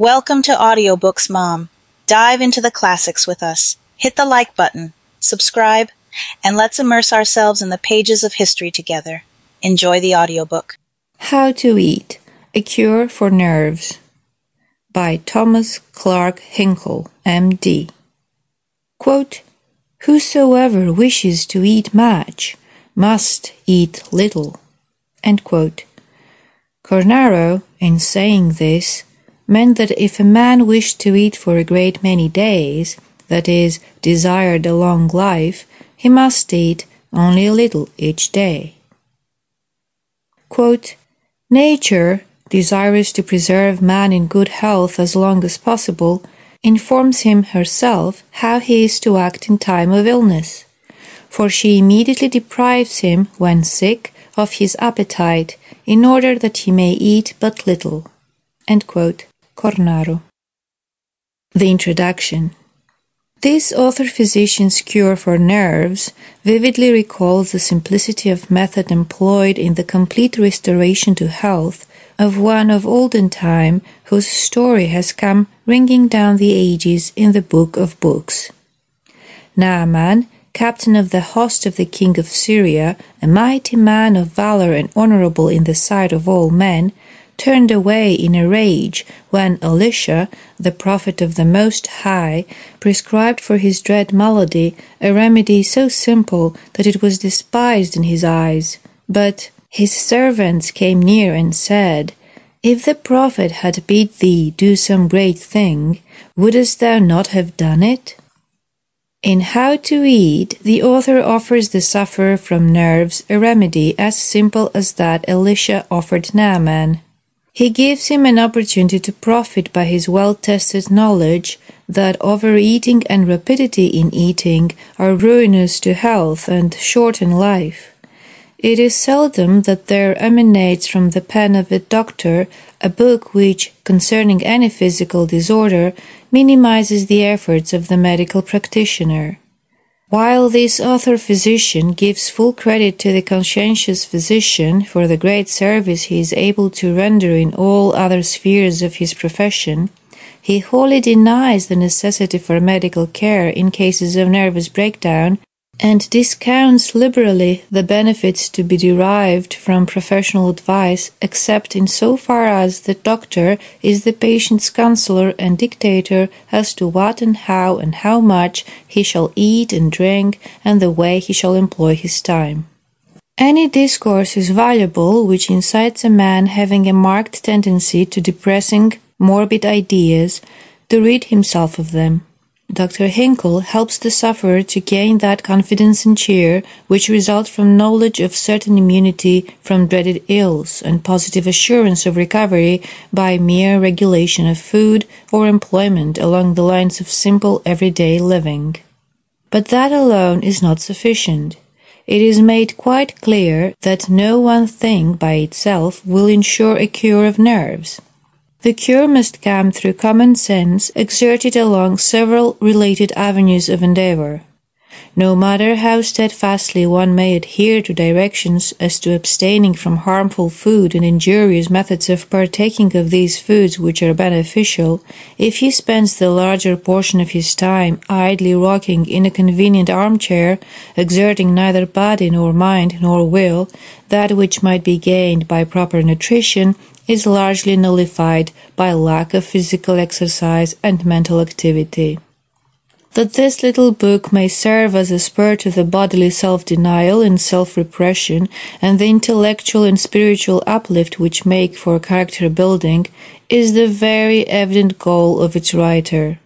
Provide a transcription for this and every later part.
Welcome to Audiobooks, Mom. Dive into the classics with us. Hit the like button, subscribe, and let's immerse ourselves in the pages of history together. Enjoy the audiobook. How to Eat, A Cure for Nerves by Thomas Clark Hinkle, M.D. Quote, "Whosoever wishes to eat much must eat little." End quote. Cornaro, in saying this, meant that if a man wished to eat for a great many days, that is, desired a long life, he must eat only a little each day. Quote, "Nature, desirous to preserve man in good health as long as possible, informs him herself how he is to act in time of illness, for she immediately deprives him, when sick, of his appetite, in order that he may eat but little." End quote. Cornaro. The Introduction. This author-physician's cure for nerves vividly recalls the simplicity of method employed in the complete restoration to health of one of olden time whose story has come ringing down the ages in the Book of Books. Naaman, captain of the host of the king of Syria, a mighty man of valor and honorable in the sight of all men, turned away in a rage when Elisha, the prophet of the Most High, prescribed for his dread malady a remedy so simple that it was despised in his eyes. But his servants came near and said, "If the prophet had bid thee do some great thing, wouldest thou not have done it?" In How to Eat, the author offers the sufferer from nerves a remedy as simple as that Elisha offered Naaman. He gives him an opportunity to profit by his well-tested knowledge that overeating and rapidity in eating are ruinous to health and shorten life. It is seldom that there emanates from the pen of a doctor a book which, concerning any physical disorder, minimizes the efforts of the medical practitioner. While this author-physician gives full credit to the conscientious physician for the great service he is able to render in all other spheres of his profession, he wholly denies the necessity for medical care in cases of nervous breakdown and discounts liberally the benefits to be derived from professional advice, except in so far as the doctor is the patient's counselor and dictator as to what and how much he shall eat and drink and the way he shall employ his time. Any discourse is valuable which incites a man having a marked tendency to depressing, morbid ideas to rid himself of them. Dr. Hinkle helps the sufferer to gain that confidence and cheer which result from knowledge of certain immunity from dreaded ills and positive assurance of recovery by mere regulation of food or employment along the lines of simple everyday living. But that alone is not sufficient. It is made quite clear that no one thing by itself will ensure a cure of nerves. The cure must come through common sense exerted along several related avenues of endeavor. No matter how steadfastly one may adhere to directions as to abstaining from harmful food and injurious methods of partaking of these foods which are beneficial, if he spends the larger portion of his time idly rocking in a convenient armchair, exerting neither body nor mind nor will, that which might be gained by proper nutrition is largely nullified by lack of physical exercise and mental activity. That this little book may serve as a spur to the bodily self-denial and self-repression and the intellectual and spiritual uplift which make for character building is the very evident goal of its writer.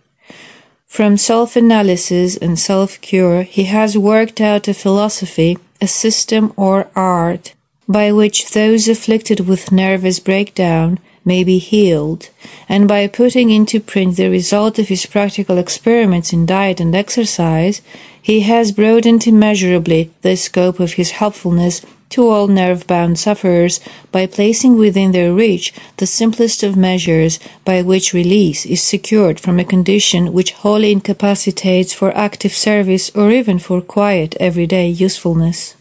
From self-analysis and self-cure he has worked out a philosophy, a system or art, by which those afflicted with nervous breakdown may be healed, and by putting into print the result of his practical experiments in diet and exercise, he has broadened immeasurably the scope of his helpfulness to all nerve-bound sufferers by placing within their reach the simplest of measures by which release is secured from a condition which wholly incapacitates for active service or even for quiet everyday usefulness.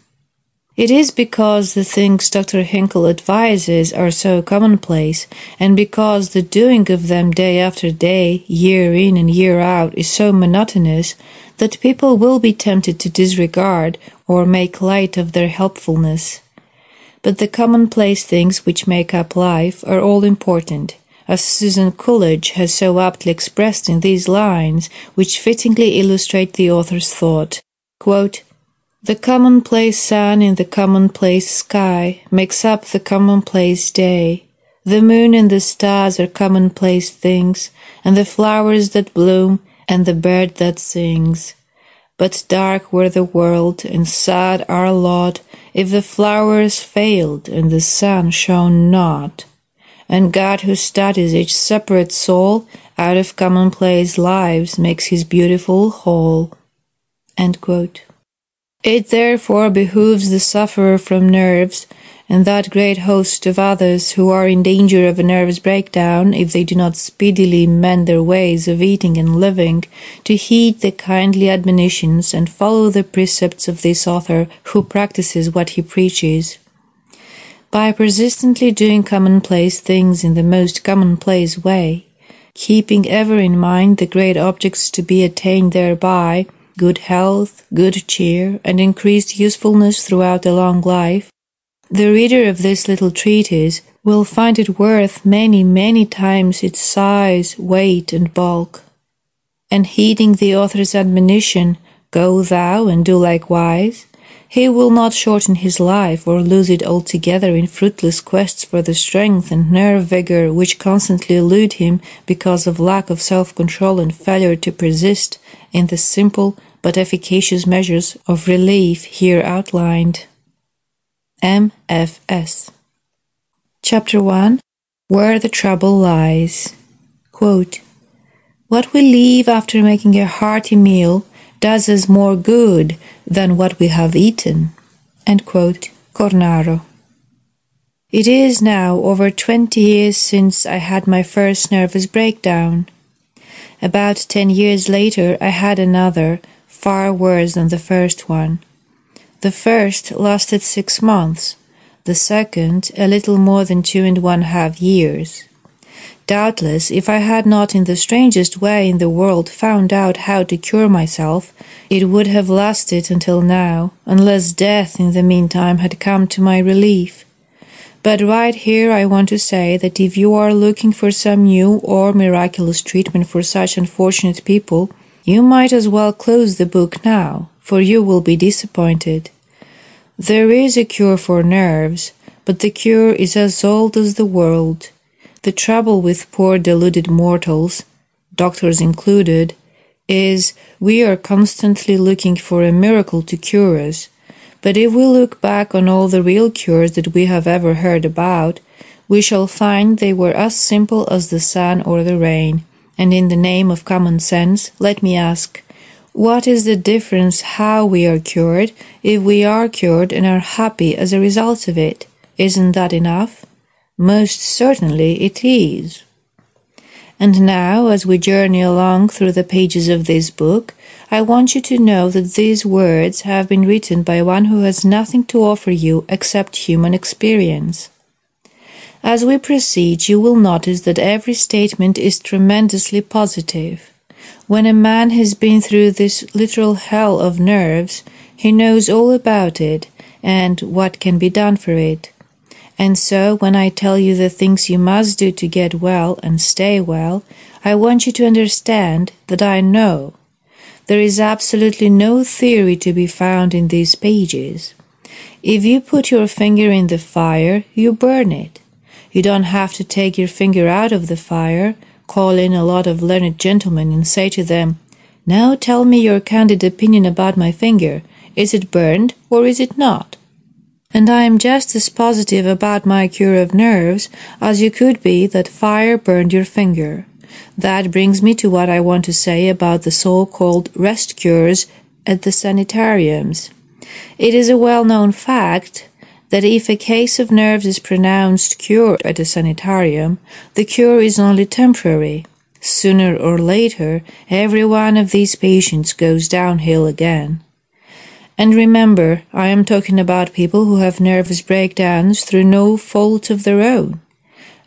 It is because the things Dr. Hinkle advises are so commonplace, and because the doing of them day after day, year in and year out, is so monotonous, that people will be tempted to disregard or make light of their helpfulness. But the commonplace things which make up life are all important, as Susan Coolidge has so aptly expressed in these lines, which fittingly illustrate the author's thought. Quote, "The commonplace sun in the commonplace sky makes up the commonplace day. The moon and the stars are commonplace things, and the flowers that bloom and the bird that sings. But dark were the world and sad our lot if the flowers failed and the sun shone not. And God, who studies each separate soul out of commonplace lives, makes his beautiful whole." End quote. It therefore behooves the sufferer from nerves, and that great host of others who are in danger of a nervous breakdown if they do not speedily mend their ways of eating and living, to heed the kindly admonitions and follow the precepts of this author who practices what he preaches. By persistently doing commonplace things in the most commonplace way, keeping ever in mind the great objects to be attained thereby, good health, good cheer, and increased usefulness throughout a long life, the reader of this little treatise will find it worth many, many times its size, weight, and bulk. And heeding the author's admonition, "Go thou and do likewise," he will not shorten his life or lose it altogether in fruitless quests for the strength and nerve vigor which constantly elude him because of lack of self-control and failure to persist in the simple but efficacious measures of relief here outlined. M.F.S. Chapter 1. Where the Trouble Lies. Quote, "What we leave after making a hearty meal does us more good than what we have eaten." End quote. Cornaro. It is now over 20 years since I had my first nervous breakdown. About 10 years later I had another, far worse than the first one. The first lasted 6 months, the second a little more than 2½ years. Doubtless, if I had not in the strangest way in the world found out how to cure myself, it would have lasted until now, unless death in the meantime had come to my relief. But right here I want to say that if you are looking for some new or miraculous treatment for such unfortunate people, you might as well close the book now, for you will be disappointed. There is a cure for nerves, but the cure is as old as the world. The trouble with poor deluded mortals, doctors included, is we are constantly looking for a miracle to cure us. But if we look back on all the real cures that we have ever heard about, we shall find they were as simple as the sun or the rain. And in the name of common sense, let me ask, what is the difference how we are cured if we are cured and are happy as a result of it? Isn't that enough? Most certainly it is. And now, as we journey along through the pages of this book, I want you to know that these words have been written by one who has nothing to offer you except human experience. As we proceed, you will notice that every statement is tremendously positive. When a man has been through this literal hell of nerves, he knows all about it and what can be done for it. And so, when I tell you the things you must do to get well and stay well, I want you to understand that I know. There is absolutely no theory to be found in these pages. If you put your finger in the fire, you burn it. You don't have to take your finger out of the fire, call in a lot of learned gentlemen and say to them, "Now tell me your candid opinion about my finger. Is it burned or is it not?" And I am just as positive about my cure of nerves as you could be that fire burned your finger. That brings me to what I want to say about the so-called rest cures at the sanitariums. It is a well-known fact that if a case of nerves is pronounced cured at a sanitarium, the cure is only temporary. Sooner or later, every one of these patients goes downhill again. And remember, I am talking about people who have nervous breakdowns through no fault of their own.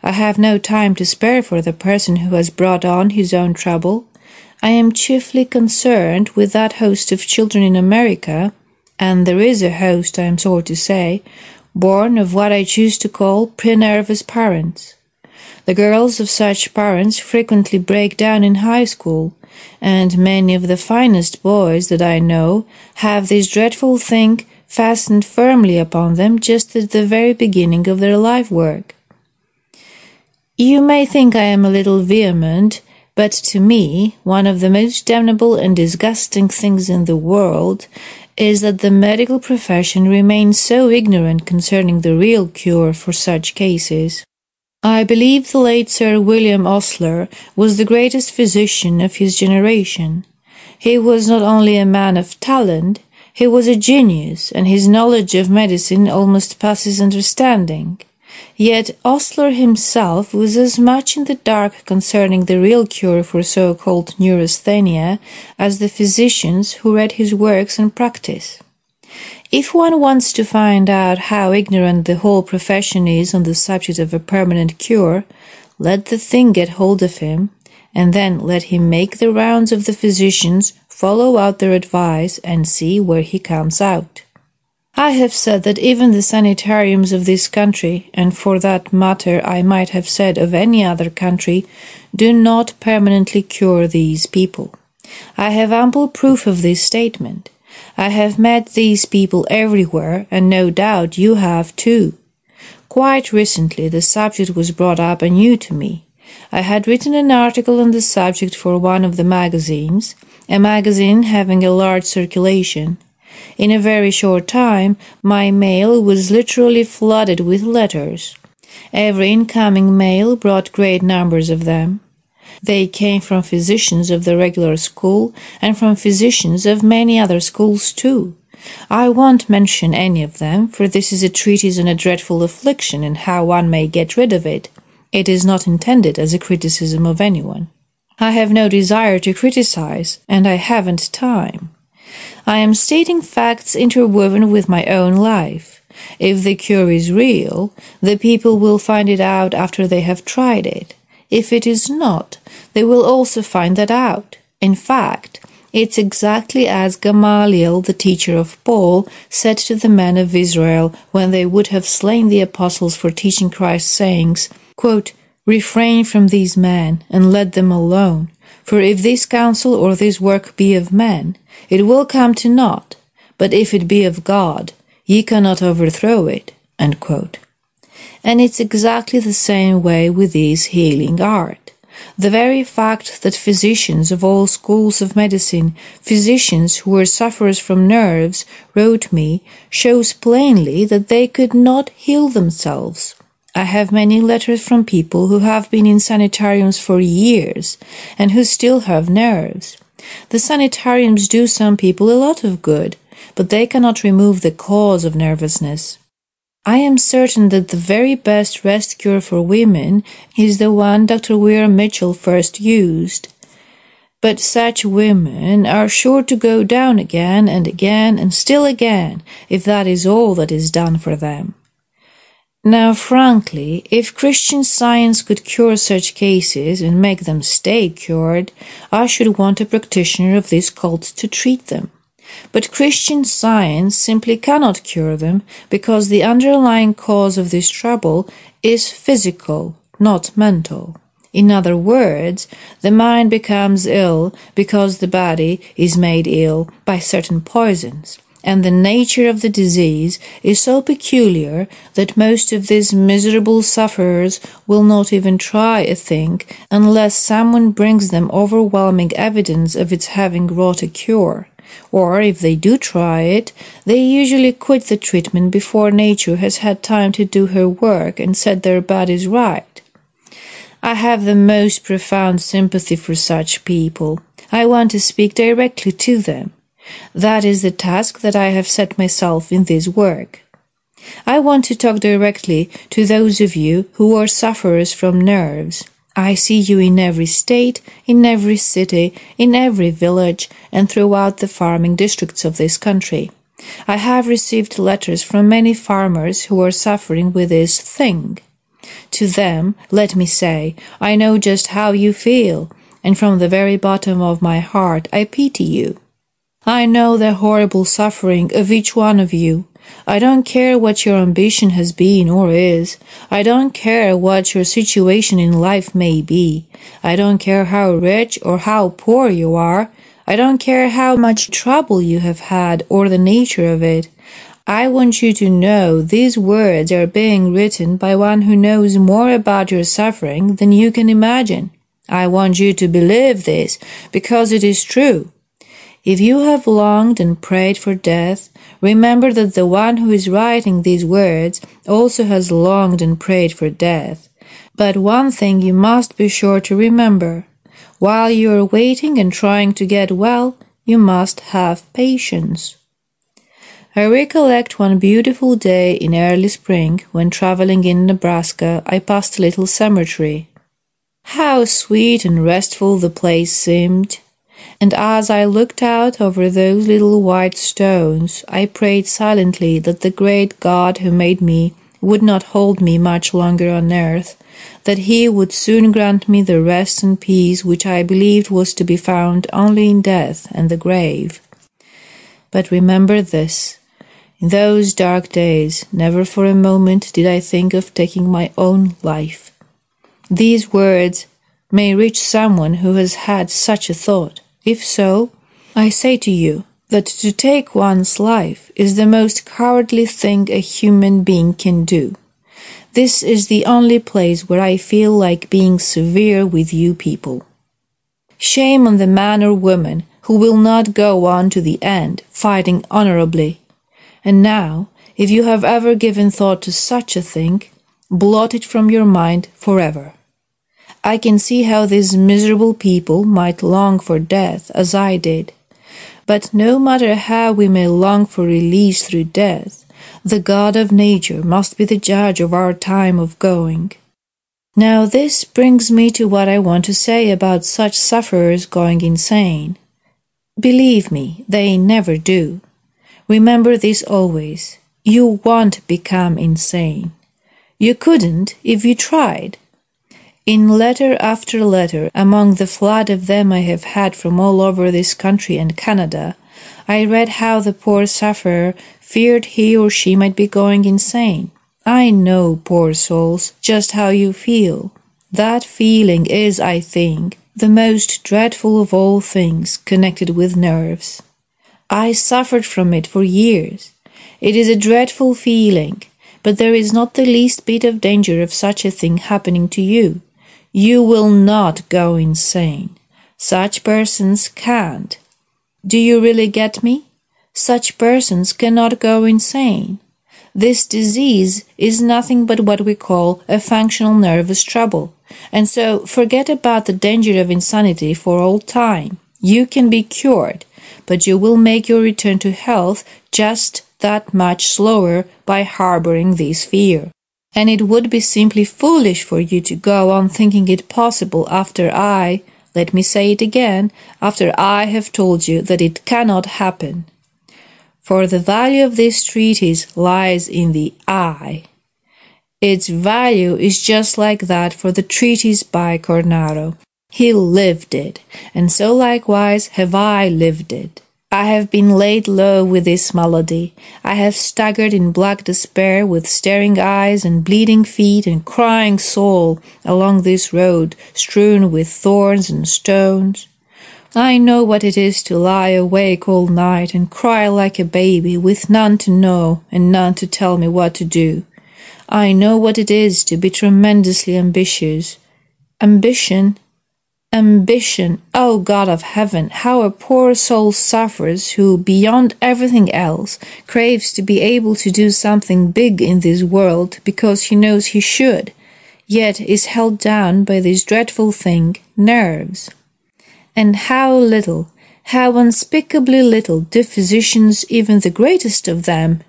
I have no time to spare for the person who has brought on his own trouble. I am chiefly concerned with that host of children in America, and there is a host, I am sorry to say, born of what I choose to call pre-nervous parents. The girls of such parents frequently break down in high school, and many of the finest boys that I know have this dreadful thing fastened firmly upon them just at the very beginning of their life work. You may think I am a little vehement, but to me, one of the most damnable and disgusting things in the world is that the medical profession remains so ignorant concerning the real cure for such cases. I believe the late Sir William Osler was the greatest physician of his generation. He was not only a man of talent, he was a genius, and his knowledge of medicine almost passes understanding. Yet Osler himself was as much in the dark concerning the real cure for so-called neurasthenia as the physicians who read his works and practice. If one wants to find out how ignorant the whole profession is on the subject of a permanent cure, let the thing get hold of him, and then let him make the rounds of the physicians, follow out their advice, and see where he comes out. I have said that even the sanitariums of this country, and for that matter I might have said of any other country, do not permanently cure these people. I have ample proof of this statement. I have met these people everywhere, and no doubt you have too. Quite recently the subject was brought up anew to me. I had written an article on the subject for one of the magazines, a magazine having a large circulation. In a very short time, my mail was literally flooded with letters. Every incoming mail brought great numbers of them. They came from physicians of the regular school and from physicians of many other schools too. I won't mention any of them, for this is a treatise on a dreadful affliction and how one may get rid of it. It is not intended as a criticism of anyone. I have no desire to criticize, and I haven't time. I am stating facts interwoven with my own life. If the cure is real, the people will find it out after they have tried it. If it is not, they will also find that out. In fact, it's exactly as Gamaliel, the teacher of Paul, said to the men of Israel when they would have slain the apostles for teaching Christ's sayings, quote, "Refrain from these men, and let them alone. For if this counsel or this work be of men, it will come to naught. But if it be of God, ye cannot overthrow it." End quote. And it's exactly the same way with this healing art. The very fact that physicians of all schools of medicine, physicians who were sufferers from nerves, wrote me, shows plainly that they could not heal themselves. I have many letters from people who have been in sanitariums for years and who still have nerves. The sanitariums do some people a lot of good, but they cannot remove the cause of nervousness. I am certain that the very best rest cure for women is the one Dr. Weir Mitchell first used. But such women are sure to go down again and still again, if that is all that is done for them. Now, frankly, if Christian Science could cure such cases and make them stay cured, I should want a practitioner of this cult to treat them. But Christian Science simply cannot cure them because the underlying cause of this trouble is physical, not mental. In other words, the mind becomes ill because the body is made ill by certain poisons, and the nature of the disease is so peculiar that most of these miserable sufferers will not even try a thing unless someone brings them overwhelming evidence of its having wrought a cure. Or, if they do try it, they usually quit the treatment before nature has had time to do her work and set their bodies right. I have the most profound sympathy for such people. I want to speak directly to them. That is the task that I have set myself in this work. I want to talk directly to those of you who are sufferers from nerves. I see you in every state, in every city, in every village, and throughout the farming districts of this country. I have received letters from many farmers who are suffering with this thing. To them, let me say, I know just how you feel, and from the very bottom of my heart I pity you. I know the horrible suffering of each one of you. I don't care what your ambition has been or is. I don't care what your situation in life may be. I don't care how rich or how poor you are. I don't care how much trouble you have had or the nature of it. I want you to know these words are being written by one who knows more about your suffering than you can imagine. I want you to believe this because it is true. If you have longed and prayed for death, remember that the one who is writing these words also has longed and prayed for death. But one thing you must be sure to remember. While you are waiting and trying to get well, you must have patience. I recollect one beautiful day in early spring when traveling in Nebraska, I passed a little cemetery. How sweet and restful the place seemed! And as I looked out over those little white stones, I prayed silently that the great God who made me would not hold me much longer on earth, that He would soon grant me the rest and peace which I believed was to be found only in death and the grave. But remember this, in those dark days, never for a moment did I think of taking my own life. These words may reach someone who has had such a thought. If so, I say to you that to take one's life is the most cowardly thing a human being can do. This is the only place where I feel like being severe with you people. Shame on the man or woman who will not go on to the end, fighting honorably. And now, if you have ever given thought to such a thing, blot it from your mind forever. I can see how these miserable people might long for death as I did. But no matter how we may long for release through death, the God of nature must be the judge of our time of going. Now this brings me to what I want to say about such sufferers going insane. Believe me, they never do. Remember this always. You won't become insane. You couldn't if you tried. In letter after letter, among the flood of them I have had from all over this country and Canada, I read how the poor sufferer feared he or she might be going insane. I know, poor souls, just how you feel. That feeling is, I think, the most dreadful of all things connected with nerves. I suffered from it for years. It is a dreadful feeling, but there is not the least bit of danger of such a thing happening to you. You will not go insane. Such persons can't. Do you really get me? Such persons cannot go insane. This disease is nothing but what we call a functional nervous trouble, and so forget about the danger of insanity for all time. You can be cured, but you will make your return to health just that much slower by harboring this fear. And it would be simply foolish for you to go on thinking it possible after let me say it again, after I have told you that it cannot happen. For the value of this treatise lies in the I. Its value is just like that for the treatise by Cornaro. He lived it, and so likewise have I lived it. I have been laid low with this malady. I have staggered in black despair with staring eyes and bleeding feet and crying soul along this road strewn with thorns and stones. I know what it is to lie awake all night and cry like a baby with none to know and none to tell me what to do. I know what it is to be tremendously ambitious. Ambition, oh God of heaven, how a poor soul suffers who, beyond everything else, craves to be able to do something big in this world because he knows he should, yet is held down by this dreadful thing, nerves. And how little, how unspeakably little do physicians, even the greatest of them,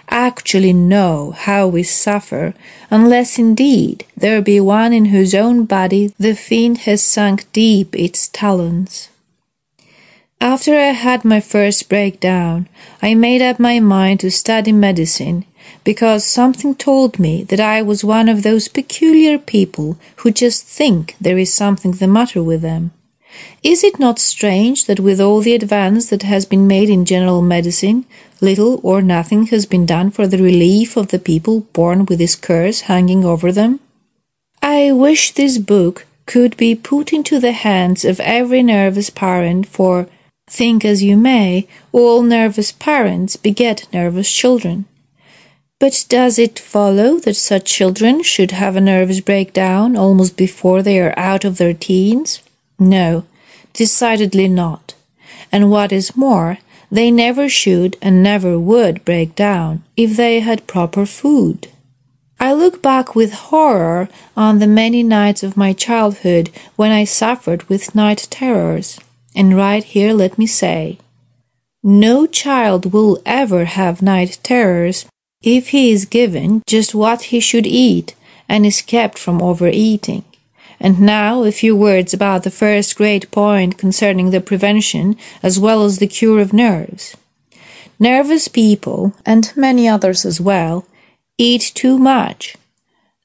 actually know how we suffer, unless indeed there be one in whose own body the fiend has sunk deep its talons. After I had my first breakdown, I made up my mind to study medicine because something told me that I was one of those peculiar people who just think there is something the matter with them. Is it not strange that with all the advance that has been made in general medicine, little or nothing has been done for the relief of the people born with this curse hanging over them? I wish this book could be put into the hands of every nervous parent, for, think as you may, all nervous parents beget nervous children. But does it follow that such children should have a nervous breakdown almost before they are out of their teens? No, decidedly not. And what is more, they never should and never would break down if they had proper food. I look back with horror on the many nights of my childhood when I suffered with night terrors. And right here let me say, no child will ever have night terrors if he is given just what he should eat and is kept from overeating. And now a few words about the first great point concerning the prevention as well as the cure of nerves. Nervous people, and many others as well, eat too much.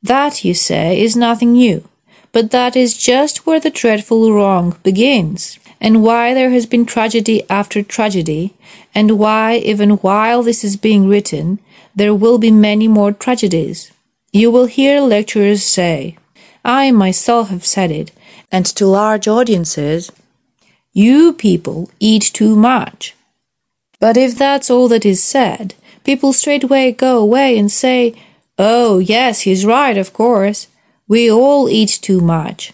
That, you say, is nothing new, but that is just where the dreadful wrong begins, and why there has been tragedy after tragedy, and why, even while this is being written, there will be many more tragedies. You will hear lecturers say, I myself have said it, and to large audiences, you people eat too much. But if that's all that is said, people straightway go away and say, oh, yes, he's right, of course. We all eat too much.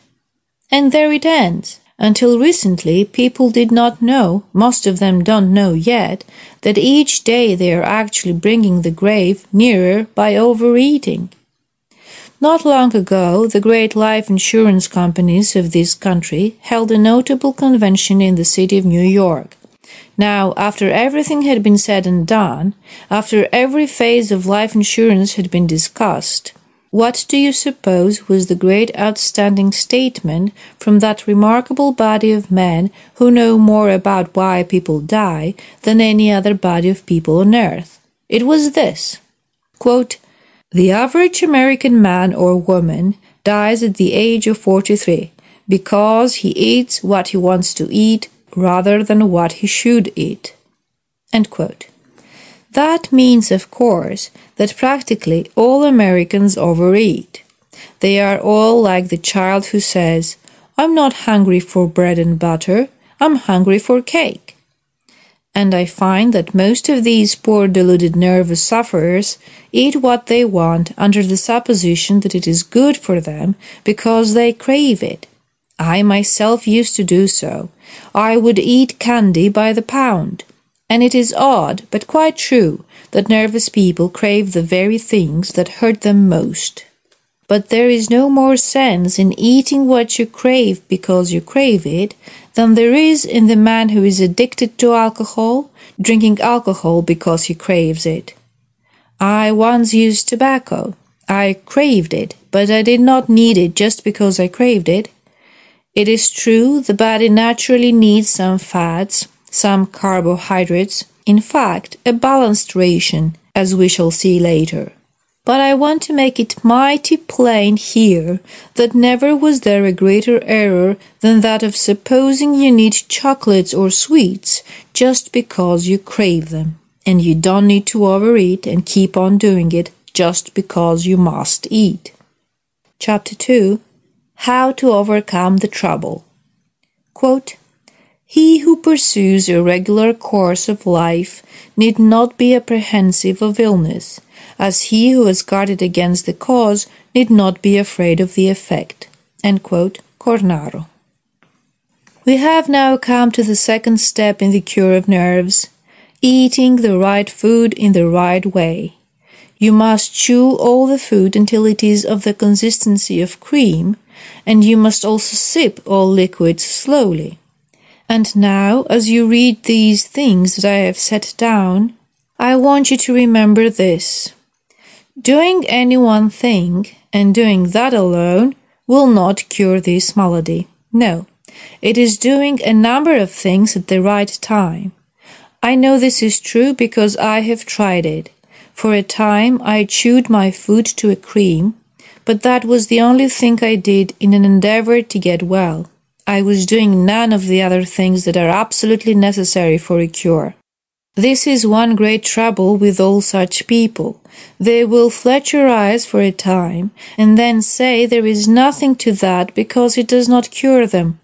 And there it ends. Until recently, people did not know, most of them don't know yet, that each day they are actually bringing the grave nearer by overeating. Not long ago, the great life insurance companies of this country held a notable convention in the city of New York. Now, after everything had been said and done, after every phase of life insurance had been discussed, what do you suppose was the great outstanding statement from that remarkable body of men who know more about why people die than any other body of people on earth? It was this, quote, the average American man or woman dies at the age of 43 because he eats what he wants to eat rather than what he should eat. End quote. That means, of course, that practically all Americans overeat. They are all like the child who says, I'm not hungry for bread and butter, I'm hungry for cake. And I find that most of these poor deluded nervous sufferers eat what they want under the supposition that it is good for them because they crave it. I myself used to do so. I would eat candy by the pound. And it is odd, but quite true, that nervous people crave the very things that hurt them most. But there is no more sense in eating what you crave because you crave it than there is in the man who is addicted to alcohol, drinking alcohol because he craves it. I once used tobacco. I craved it, but I did not need it just because I craved it. It is true the body naturally needs some fats, some carbohydrates, in fact, a balanced ration, as we shall see later. But I want to make it mighty plain here that never was there a greater error than that of supposing you need chocolates or sweets just because you crave them, and you don't need to overeat and keep on doing it just because you must eat. Chapter 2. How to overcome the trouble. Quote, he who pursues a regular course of life need not be apprehensive of illness, as he who has guarded against the cause need not be afraid of the effect. End quote, Cornaro. We have now come to the second step in the cure of nerves, eating the right food in the right way. You must chew all the food until it is of the consistency of cream, and you must also sip all liquids slowly. And now, as you read these things that I have set down, I want you to remember this. Doing any one thing, and doing that alone, will not cure this malady. No, It is doing a number of things at the right time. I know this is true because I have tried it. For a time I chewed my food to a cream, but that was the only thing I did in an endeavor to get well. I was doing none of the other things that are absolutely necessary for a cure. This is one great trouble with all such people. They will Fletcherize for a time and then say there is nothing to that because it does not cure them.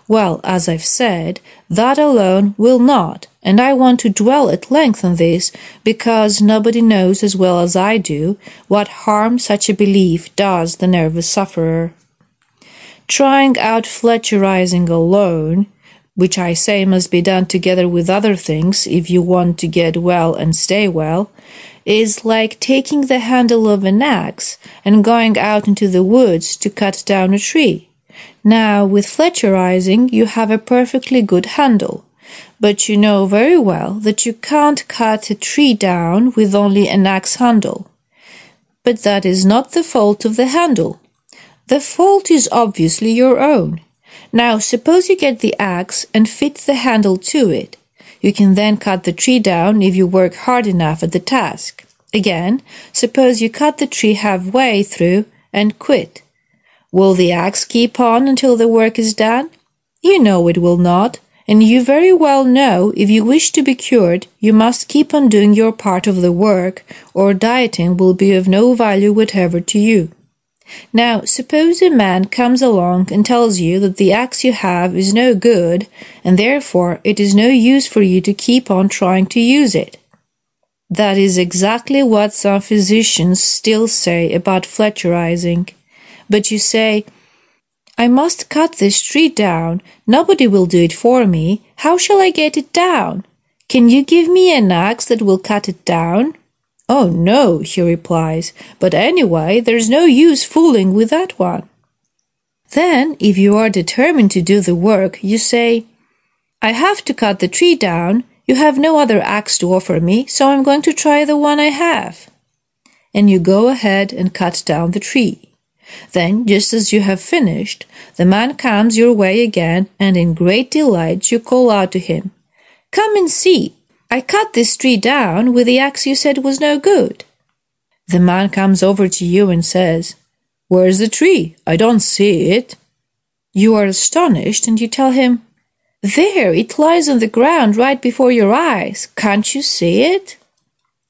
Well, as I've said, that alone will not, and I want to dwell at length on this because nobody knows as well as I do what harm such a belief does the nervous sufferer. Trying out Fletcherizing alone, which I say must be done together with other things if you want to get well and stay well, is like taking the handle of an axe and going out into the woods to cut down a tree. Now, with Fletcherizing, you have a perfectly good handle, but you know very well that you can't cut a tree down with only an axe handle. But that is not the fault of the handle. The fault is obviously your own. Now, suppose you get the axe and fit the handle to it. You can then cut the tree down if you work hard enough at the task. Again, suppose you cut the tree halfway through and quit. Will the axe keep on until the work is done? You know it will not, and you very well know if you wish to be cured, you must keep on doing your part of the work, or dieting will be of no value whatever to you. Now, suppose a man comes along and tells you that the axe you have is no good, and therefore it is no use for you to keep on trying to use it. That is exactly what some physicians still say about Fletcherizing. But you say, I must cut this tree down. Nobody will do it for me. How shall I get it down? Can you give me an axe that will cut it down? Oh, no, he replies, but anyway, there's no use fooling with that one. Then, if you are determined to do the work, you say, I have to cut the tree down. You have no other axe to offer me, so I'm going to try the one I have. And you go ahead and cut down the tree. Then, just as you have finished, the man comes your way again, and in great delight you call out to him, Come and see! I cut this tree down with the axe you said was no good. The man comes over to you and says, Where's the tree? I don't see it. You are astonished, and you tell him, There, it lies on the ground right before your eyes. Can't you see it?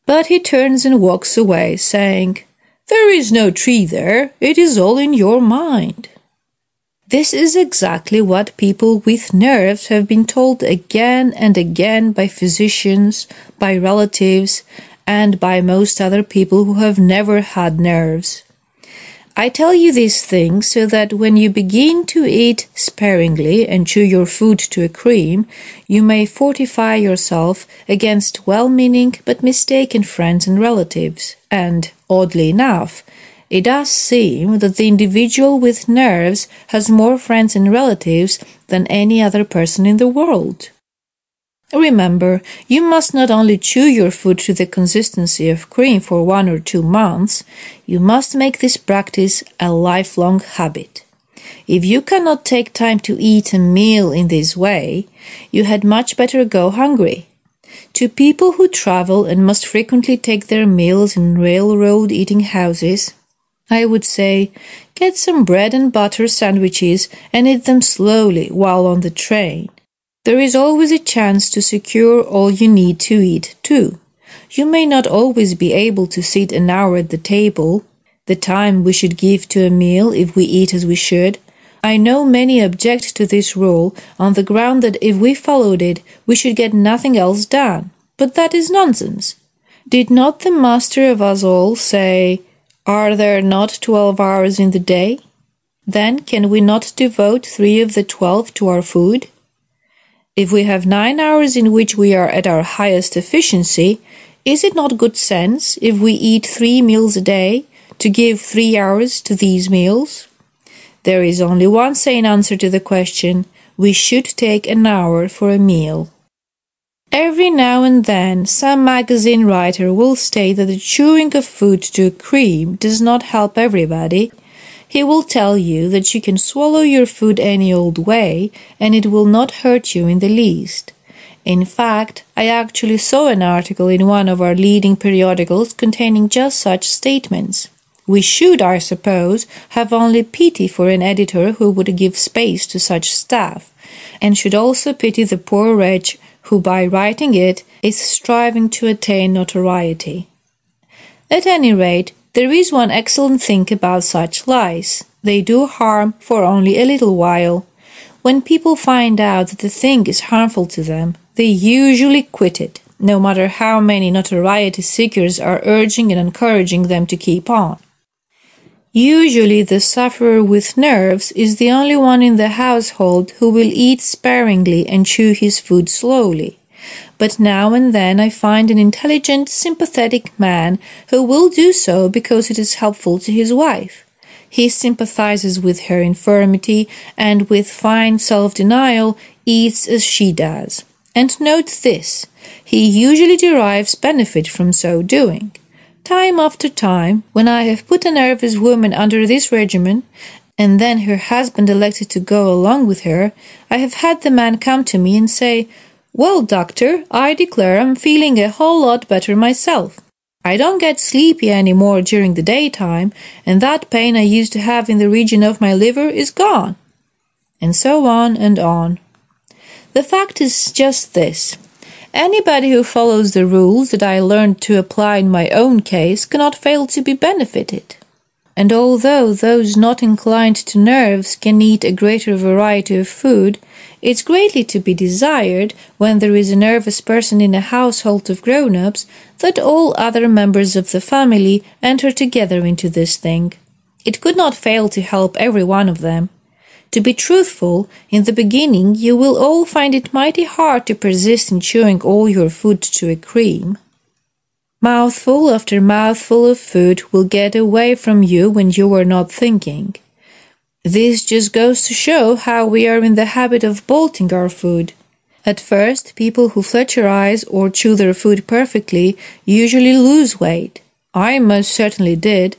But he turns and walks away, saying, There is no tree there. It is all in your mind. This is exactly what people with nerves have been told again and again by physicians, by relatives, and by most other people who have never had nerves. I tell you these things so that when you begin to eat sparingly and chew your food to a cream, you may fortify yourself against well-meaning but mistaken friends and relatives. And, oddly enough, it does seem that the individual with nerves has more friends and relatives than any other person in the world. Remember, you must not only chew your food to the consistency of cream for 1 or 2 months, you must make this practice a lifelong habit. If you cannot take time to eat a meal in this way, you had much better go hungry. To people who travel and must frequently take their meals in railroad eating houses, I would say, get some bread and butter sandwiches and eat them slowly while on the train. There is always a chance to secure all you need to eat, too. You may not always be able to sit an hour at the table, the time we should give to a meal if we eat as we should. I know many object to this rule on the ground that if we followed it, we should get nothing else done. But that is nonsense. Did not the master of us all say, Are there not 12 hours in the day? Then can we not devote 3 of the 12 to our food? If we have 9 hours in which we are at our highest efficiency, is it not good sense, if we eat 3 meals a day, to give 3 hours to these meals? There is only one sane answer to the question: we should take an hour for a meal. Every now and then, some magazine writer will state that the chewing of food to a cream does not help everybody. He will tell you that you can swallow your food any old way and it will not hurt you in the least. In fact, I actually saw an article in one of our leading periodicals containing just such statements. We should, I suppose, have only pity for an editor who would give space to such stuff, and should also pity the poor wretch who by writing it is striving to attain notoriety. At any rate, there is one excellent thing about such lies. They do harm for only a little while. When people find out that the thing is harmful to them, they usually quit it, no matter how many notoriety seekers are urging and encouraging them to keep on. Usually the sufferer with nerves is the only one in the household who will eat sparingly and chew his food slowly. But now and then I find an intelligent, sympathetic man who will do so because it is helpful to his wife. He sympathizes with her infirmity and with fine self-denial eats as she does. And note this, he usually derives benefit from so doing. Time after time, when I have put a nervous woman under this regimen, and then her husband elected to go along with her, I have had the man come to me and say, "Well, doctor, I declare I'm feeling a whole lot better myself. I don't get sleepy any more during the daytime, and that pain I used to have in the region of my liver is gone." And so on and on. The fact is just this. Anybody who follows the rules that I learned to apply in my own case cannot fail to be benefited. And although those not inclined to nerves can eat a greater variety of food, it's greatly to be desired, when there is a nervous person in a household of grown-ups, that all other members of the family enter together into this thing. It could not fail to help every one of them. To be truthful, in the beginning you will all find it mighty hard to persist in chewing all your food to a cream. Mouthful after mouthful of food will get away from you when you are not thinking. This just goes to show how we are in the habit of bolting our food. At first, people who Fletcherize or chew their food perfectly usually lose weight. I most certainly did.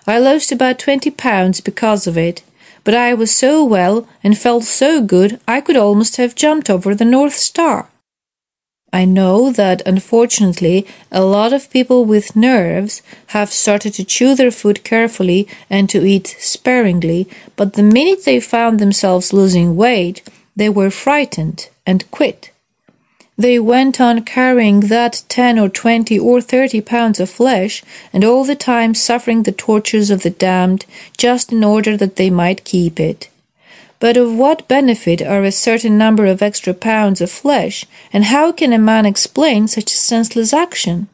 I lost about 20 pounds because of it. But I was so well and felt so good I could almost have jumped over the North Star. I know that, unfortunately, a lot of people with nerves have started to chew their food carefully and to eat sparingly, but the minute they found themselves losing weight, they were frightened and quit. They went on carrying that 10 or 20 or 30 pounds of flesh, and all the time suffering the tortures of the damned, just in order that they might keep it. But of what benefit are a certain number of extra pounds of flesh, and how can a man explain such a senseless action?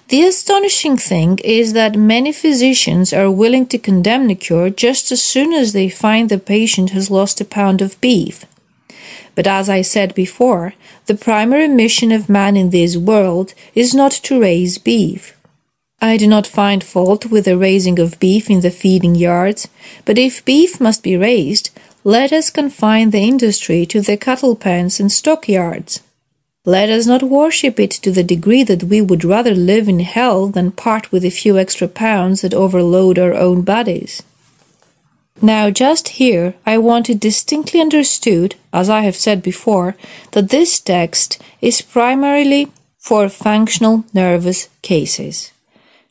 The astonishing thing is that many physicians are willing to condemn a cure just as soon as they find the patient has lost a pound of beef. But as I said before, the primary mission of man in this world is not to raise beef. I do not find fault with the raising of beef in the feeding yards, but if beef must be raised, let us confine the industry to the cattle pens and stockyards. Let us not worship it to the degree that we would rather live in hell than part with a few extra pounds that overload our own bodies. Now just here I want it distinctly understood, as I have said before, that this text is primarily for functional nervous cases.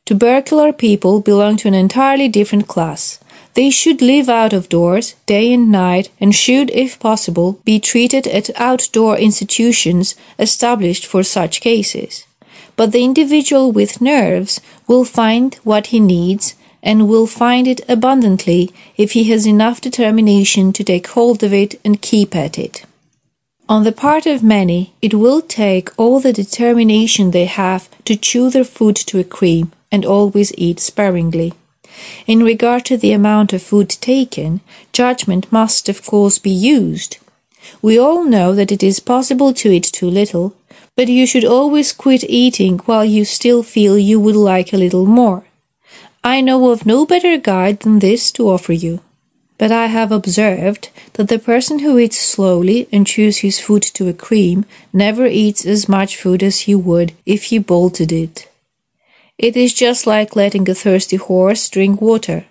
Tubercular people belong to an entirely different class. They should live out of doors, day and night, and should, if possible, be treated at outdoor institutions established for such cases. But the individual with nerves will find what he needs, and will find it abundantly if he has enough determination to take hold of it and keep at it. On the part of many, it will take all the determination they have to chew their food to a cream and always eat sparingly. In regard to the amount of food taken, judgment must of course be used. We all know that it is possible to eat too little, but you should always quit eating while you still feel you would like a little more. I know of no better guide than this to offer you. But I have observed that the person who eats slowly and chews his food to a cream never eats as much food as he would if he bolted it. It is just like letting a thirsty horse drink water.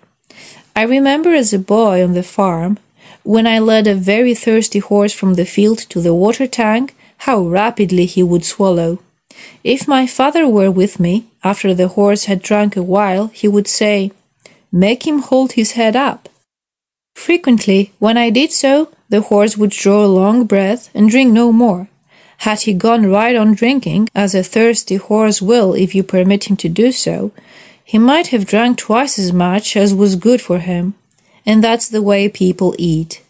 I remember as a boy on the farm, when I led a very thirsty horse from the field to the water tank, how rapidly he would swallow. If my father were with me, after the horse had drunk a while, he would say, "Make him hold his head up." Frequently, when I did so, the horse would draw a long breath and drink no more. Had he gone right on drinking, as a thirsty horse will if you permit him to do so, he might have drank twice as much as was good for him. And that's the way people eat.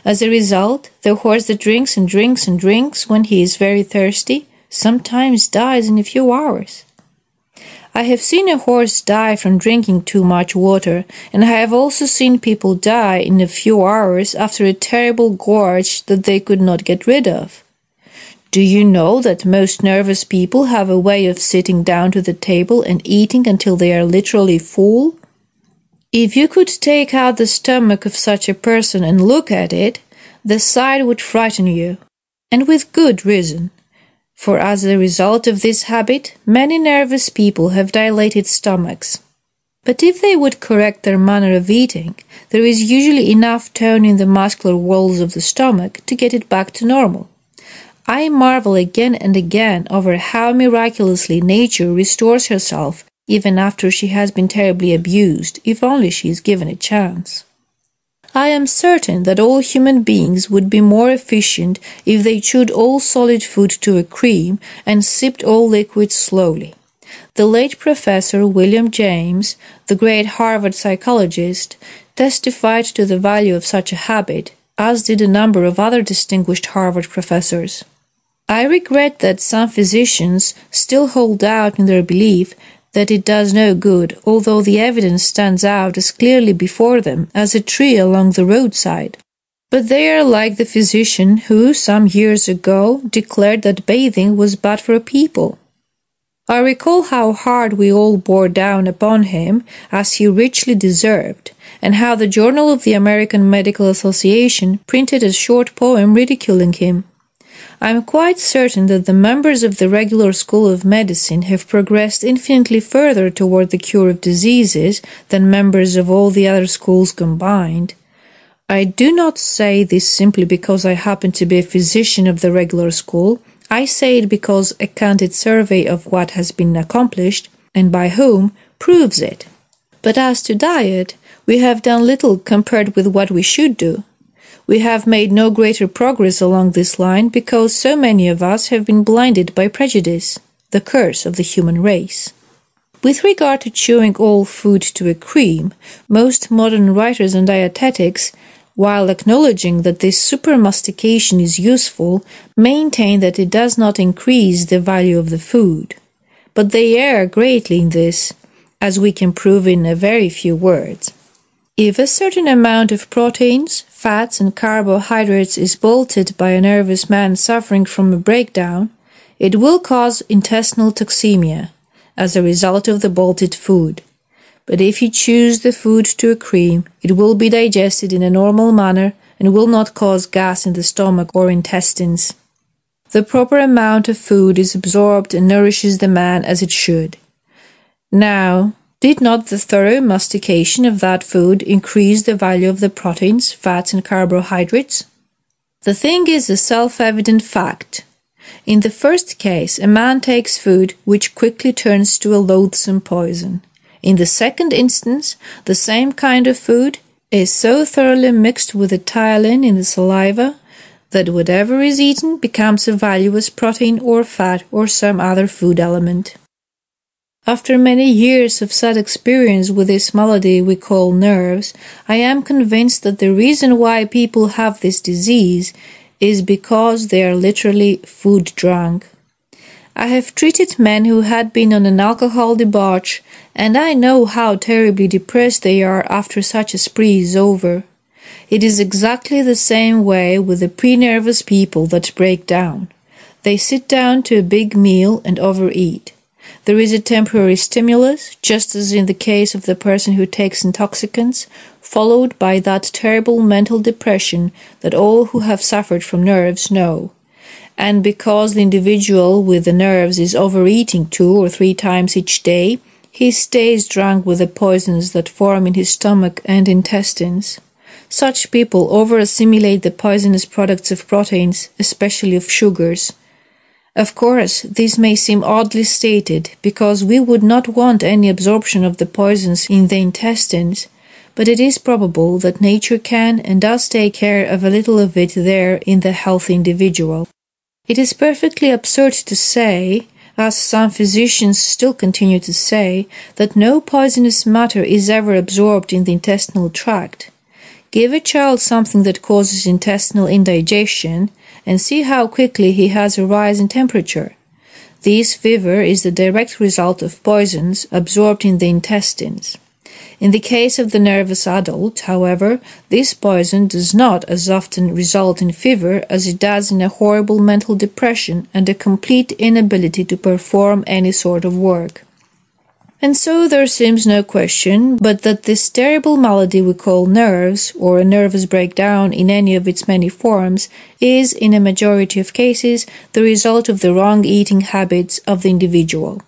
As a result, the horse that drinks and drinks and drinks when he is very thirsty sometimes dies in a few hours. I have seen a horse die from drinking too much water, and I have also seen people die in a few hours after a terrible gorge that they could not get rid of. Do you know that most nervous people have a way of sitting down to the table and eating until they are literally full? If you could take out the stomach of such a person and look at it, the sight would frighten you, and with good reason. For as a result of this habit, many nervous people have dilated stomachs. But if they would correct their manner of eating, there is usually enough tone in the muscular walls of the stomach to get it back to normal. I marvel again and again over how miraculously nature restores herself even after she has been terribly abused, if only she is given a chance. I am certain that all human beings would be more efficient if they chewed all solid food to a cream and sipped all liquids slowly. The late Professor William James, the great Harvard psychologist, testified to the value of such a habit, as did a number of other distinguished Harvard professors. I regret that some physicians still hold out in their belief that it does no good, although the evidence stands out as clearly before them as a tree along the roadside. But they are like the physician who, some years ago, declared that bathing was bad for people. I recall how hard we all bore down upon him, as he richly deserved, and how the Journal of the American Medical Association printed a short poem ridiculing him. I am quite certain that the members of the regular school of medicine have progressed infinitely further toward the cure of diseases than members of all the other schools combined. I do not say this simply because I happen to be a physician of the regular school. I say it because a candid survey of what has been accomplished, and by whom, proves it. But as to diet, we have done little compared with what we should do. We have made no greater progress along this line because so many of us have been blinded by prejudice, the curse of the human race. With regard to chewing all food to a cream, most modern writers on dietetics, while acknowledging that this supermastication is useful, maintain that it does not increase the value of the food. But they err greatly in this, as we can prove in a very few words. If a certain amount of proteins, fats and carbohydrates is bolted by a nervous man suffering from a breakdown, it will cause intestinal toxemia as a result of the bolted food. But if you choose the food to a cream, it will be digested in a normal manner and will not cause gas in the stomach or intestines. The proper amount of food is absorbed and nourishes the man as it should. Now, did not the thorough mastication of that food increase the value of the proteins, fats and carbohydrates? The thing is a self-evident fact. In the first case, a man takes food which quickly turns to a loathsome poison. In the second instance, the same kind of food is so thoroughly mixed with the ptyalin in the saliva that whatever is eaten becomes a valueless protein or fat or some other food element. After many years of sad experience with this malady we call nerves, I am convinced that the reason why people have this disease is because they are literally food drunk. I have treated men who had been on an alcohol debauch, and I know how terribly depressed they are after such a spree is over. It is exactly the same way with the pre-nervous people that break down. They sit down to a big meal and overeat. There is a temporary stimulus, just as in the case of the person who takes intoxicants, followed by that terrible mental depression that all who have suffered from nerves know. And because the individual with the nerves is overeating 2 or 3 times each day, he stays drunk with the poisons that form in his stomach and intestines. Such people over-assimilate the poisonous products of proteins, especially of sugars. Of course, this may seem oddly stated, because we would not want any absorption of the poisons in the intestines, but it is probable that nature can and does take care of a little of it there in the healthy individual. It is perfectly absurd to say, as some physicians still continue to say, that no poisonous matter is ever absorbed in the intestinal tract. Give a child something that causes intestinal indigestion, and see how quickly he has a rise in temperature. This fever is the direct result of poisons absorbed in the intestines. In the case of the nervous adult, however, this poison does not as often result in fever as it does in a horrible mental depression and a complete inability to perform any sort of work. And so there seems no question but that this terrible malady we call nerves, or a nervous breakdown in any of its many forms, is, in a majority of cases, the result of the wrong eating habits of the individual.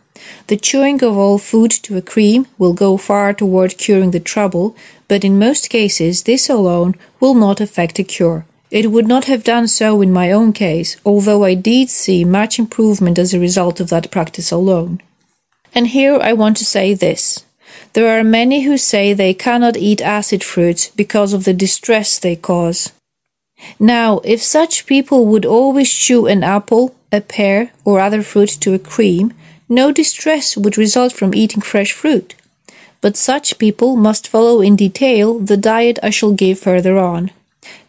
The chewing of all food to a cream will go far toward curing the trouble, but in most cases this alone will not effect a cure. It would not have done so in my own case, although I did see much improvement as a result of that practice alone. And here I want to say this. There are many who say they cannot eat acid fruits because of the distress they cause. Now, if such people would always chew an apple, a pear, or other fruit to a cream, no distress would result from eating fresh fruit. But such people must follow in detail the diet I shall give further on.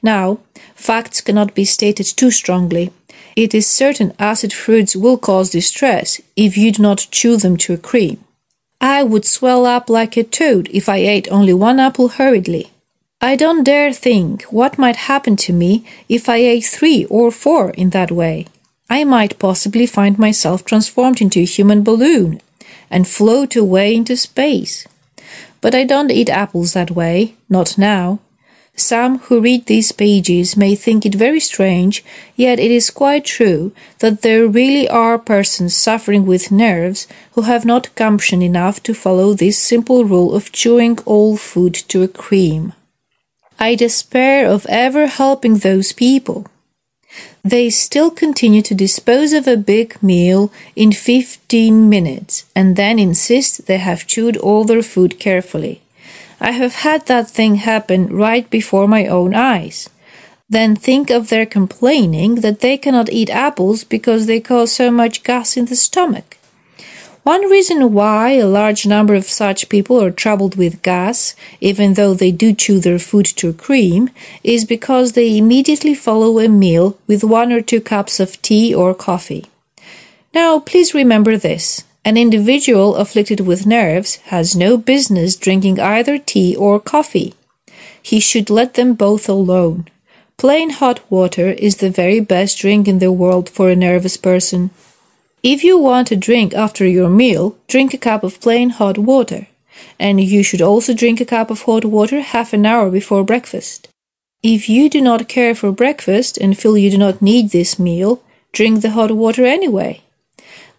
Now, facts cannot be stated too strongly. It is certain acid fruits will cause distress if you do not chew them to a cream. I would swell up like a toad if I ate only one apple hurriedly. I don't dare think what might happen to me if I ate 3 or 4 in that way. I might possibly find myself transformed into a human balloon and float away into space. But I don't eat apples that way, not now. Some who read these pages may think it very strange, yet it is quite true that there really are persons suffering with nerves who have not gumption enough to follow this simple rule of chewing all food to a cream. I despair of ever helping those people. They still continue to dispose of a big meal in 15 minutes and then insist they have chewed all their food carefully. I have had that thing happen right before my own eyes. Then think of their complaining that they cannot eat apples because they cause so much gas in the stomach. One reason why a large number of such people are troubled with gas, even though they do chew their food to a cream, is because they immediately follow a meal with 1 or 2 cups of tea or coffee. Now, please remember this. An individual afflicted with nerves has no business drinking either tea or coffee. He should let them both alone. Plain hot water is the very best drink in the world for a nervous person. If you want a drink after your meal, drink a cup of plain hot water. And you should also drink a cup of hot water half an hour before breakfast. If you do not care for breakfast and feel you do not need this meal, drink the hot water anyway.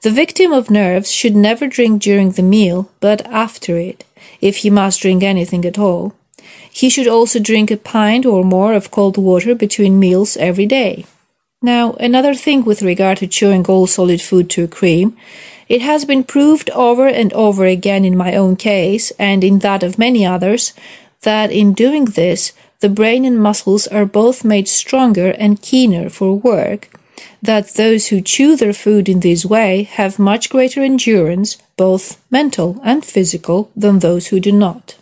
The victim of nerves should never drink during the meal, but after it, if he must drink anything at all. He should also drink a pint or more of cold water between meals every day. Now, another thing with regard to chewing all solid food to a cream, it has been proved over and over again in my own case, and in that of many others, that in doing this, the brain and muscles are both made stronger and keener for work, that those who chew their food in this way have much greater endurance, both mental and physical, than those who do not.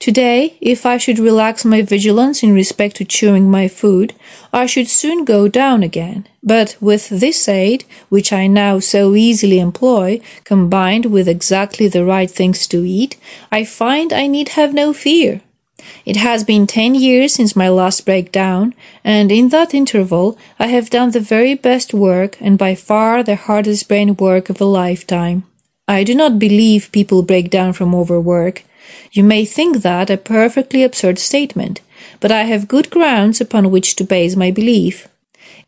Today, if I should relax my vigilance in respect to chewing my food, I should soon go down again. But with this aid, which I now so easily employ, combined with exactly the right things to eat, I find I need have no fear. It has been 10 years since my last breakdown, and in that interval I have done the very best work and by far the hardest brain work of a lifetime. I do not believe people break down from overwork. You may think that a perfectly absurd statement, but I have good grounds upon which to base my belief.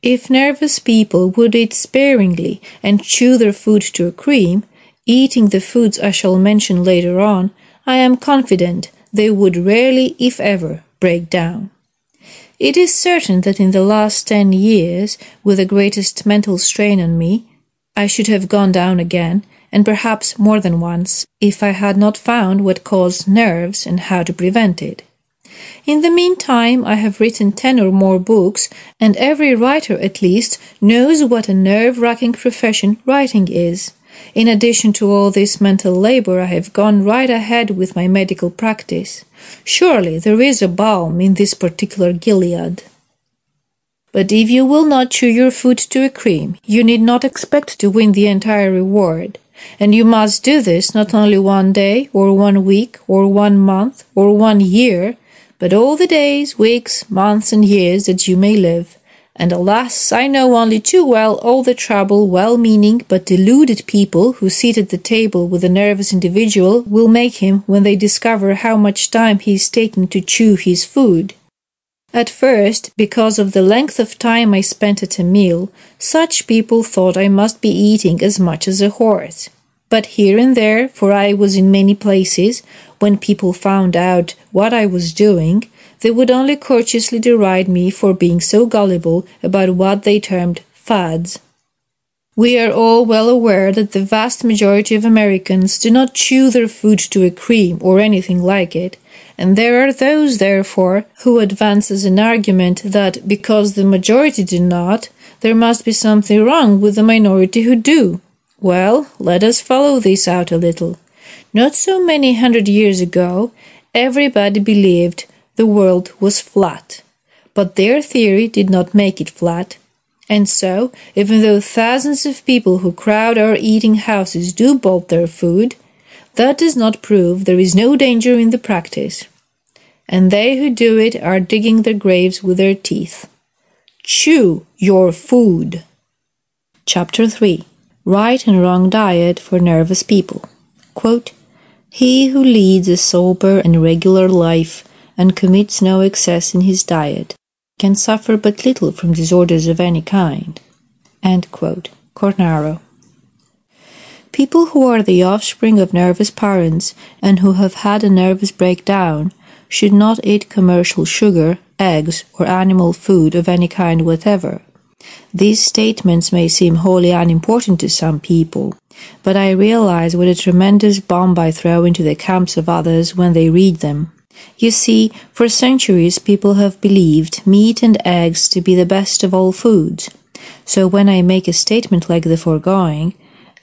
If nervous people would eat sparingly and chew their food to a cream, Eating the foods I shall mention later on, I am confident they would rarely, if ever, break down. It is certain that in the last 10 years, with the greatest mental strain on me, I should have gone down again, and perhaps more than once, if I had not found what caused nerves and how to prevent it. In the meantime, I have written 10 or more books, and every writer at least knows what a nerve-wracking profession writing is. In addition to all this mental labor, I have gone right ahead with my medical practice. Surely there is a balm in this particular Gilead. But if you will not chew your food to a cream, you need not expect to win the entire reward. And you must do this not only one day, or 1 week, or 1 month, or 1 year, but all the days, weeks, months, and years that you may live. And alas, I know only too well all the trouble well-meaning but deluded people who sit at the table with a nervous individual will make him when they discover how much time he is taking to chew his food. At first, because of the length of time I spent at a meal, such people thought I must be eating as much as a horse. But here and there, for I was in many places, when people found out what I was doing, they would only courteously deride me for being so gullible about what they termed fads. We are all well aware that the vast majority of Americans do not chew their food to a cream or anything like it, and there are those, therefore, who advance as an argument that because the majority do not, there must be something wrong with the minority who do. Well, let us follow this out a little. Not so many 100 years ago, everybody believed the world was flat, but their theory did not make it flat. And so, even though thousands of people who crowd our eating houses do bolt their food, that does not prove there is no danger in the practice. And they who do it are digging their graves with their teeth. Chew your food. Chapter 3. Right and Wrong Diet for Nervous People. Quote, "He who leads a sober and regular life and commits no excess in his diet can suffer but little from disorders of any kind." End quote. Cornaro. People who are the offspring of nervous parents and who have had a nervous breakdown should not eat commercial sugar, eggs, or animal food of any kind whatever. These statements may seem wholly unimportant to some people, but I realize what a tremendous bomb I throw into the camps of others when they read them. You see, for centuries people have believed meat and eggs to be the best of all foods. So when I make a statement like the foregoing,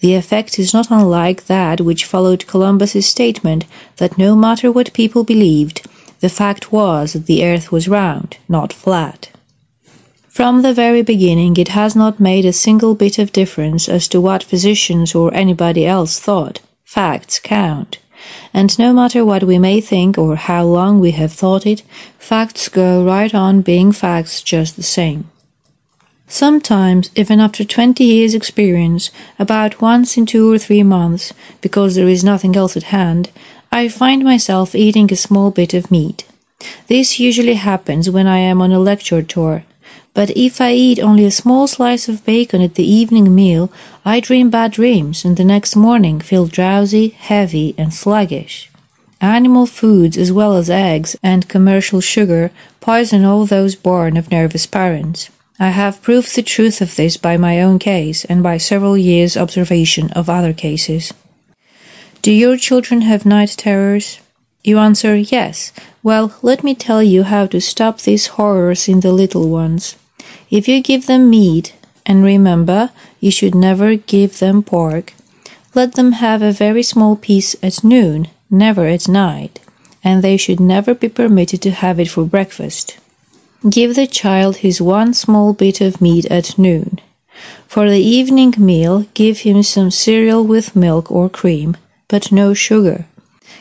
the effect is not unlike that which followed Columbus's statement that no matter what people believed, the fact was that the earth was round, not flat. From the very beginning, it has not made a single bit of difference as to what physicians or anybody else thought. Facts count. And no matter what we may think or how long we have thought it, facts go right on being facts just the same. Sometimes, even after 20 years' experience, about once in 2 or 3 months, because there is nothing else at hand, I find myself eating a small bit of meat. This usually happens when I am on a lecture tour. But if I eat only a small slice of bacon at the evening meal, I dream bad dreams and the next morning feel drowsy, heavy, and sluggish. Animal foods as well as eggs and commercial sugar poison all those born of nervous parents. I have proved the truth of this by my own case and by several years' observation of other cases. Do your children have night terrors? You answer yes. Well, let me tell you how to stop these horrors in the little ones. If you give them meat, and remember, you should never give them pork, let them have a very small piece at noon, never at night, and they should never be permitted to have it for breakfast. Give the child his one small bit of meat at noon. For the evening meal, give him some cereal with milk or cream, but no sugar.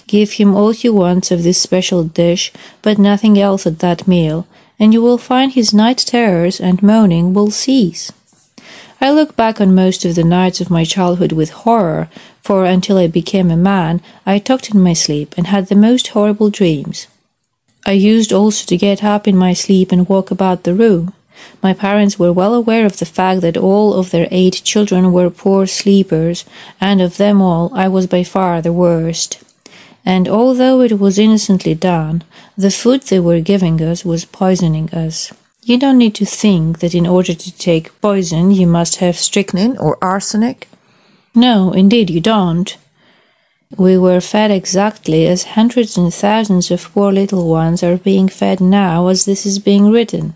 Give him all he wants of this special dish, but nothing else at that meal, and you will find his night terrors and moaning will cease. I look back on most of the nights of my childhood with horror, for until I became a man, I talked in my sleep and had the most horrible dreams. I used also to get up in my sleep and walk about the room. My parents were well aware of the fact that all of their 8 children were poor sleepers, and of them all I was by far the worst. And although it was innocently done, the food they were giving us was poisoning us. You don't need to think that in order to take poison you must have strychnine or arsenic. No, indeed you don't. We were fed exactly as hundreds and thousands of poor little ones are being fed now as this is being written.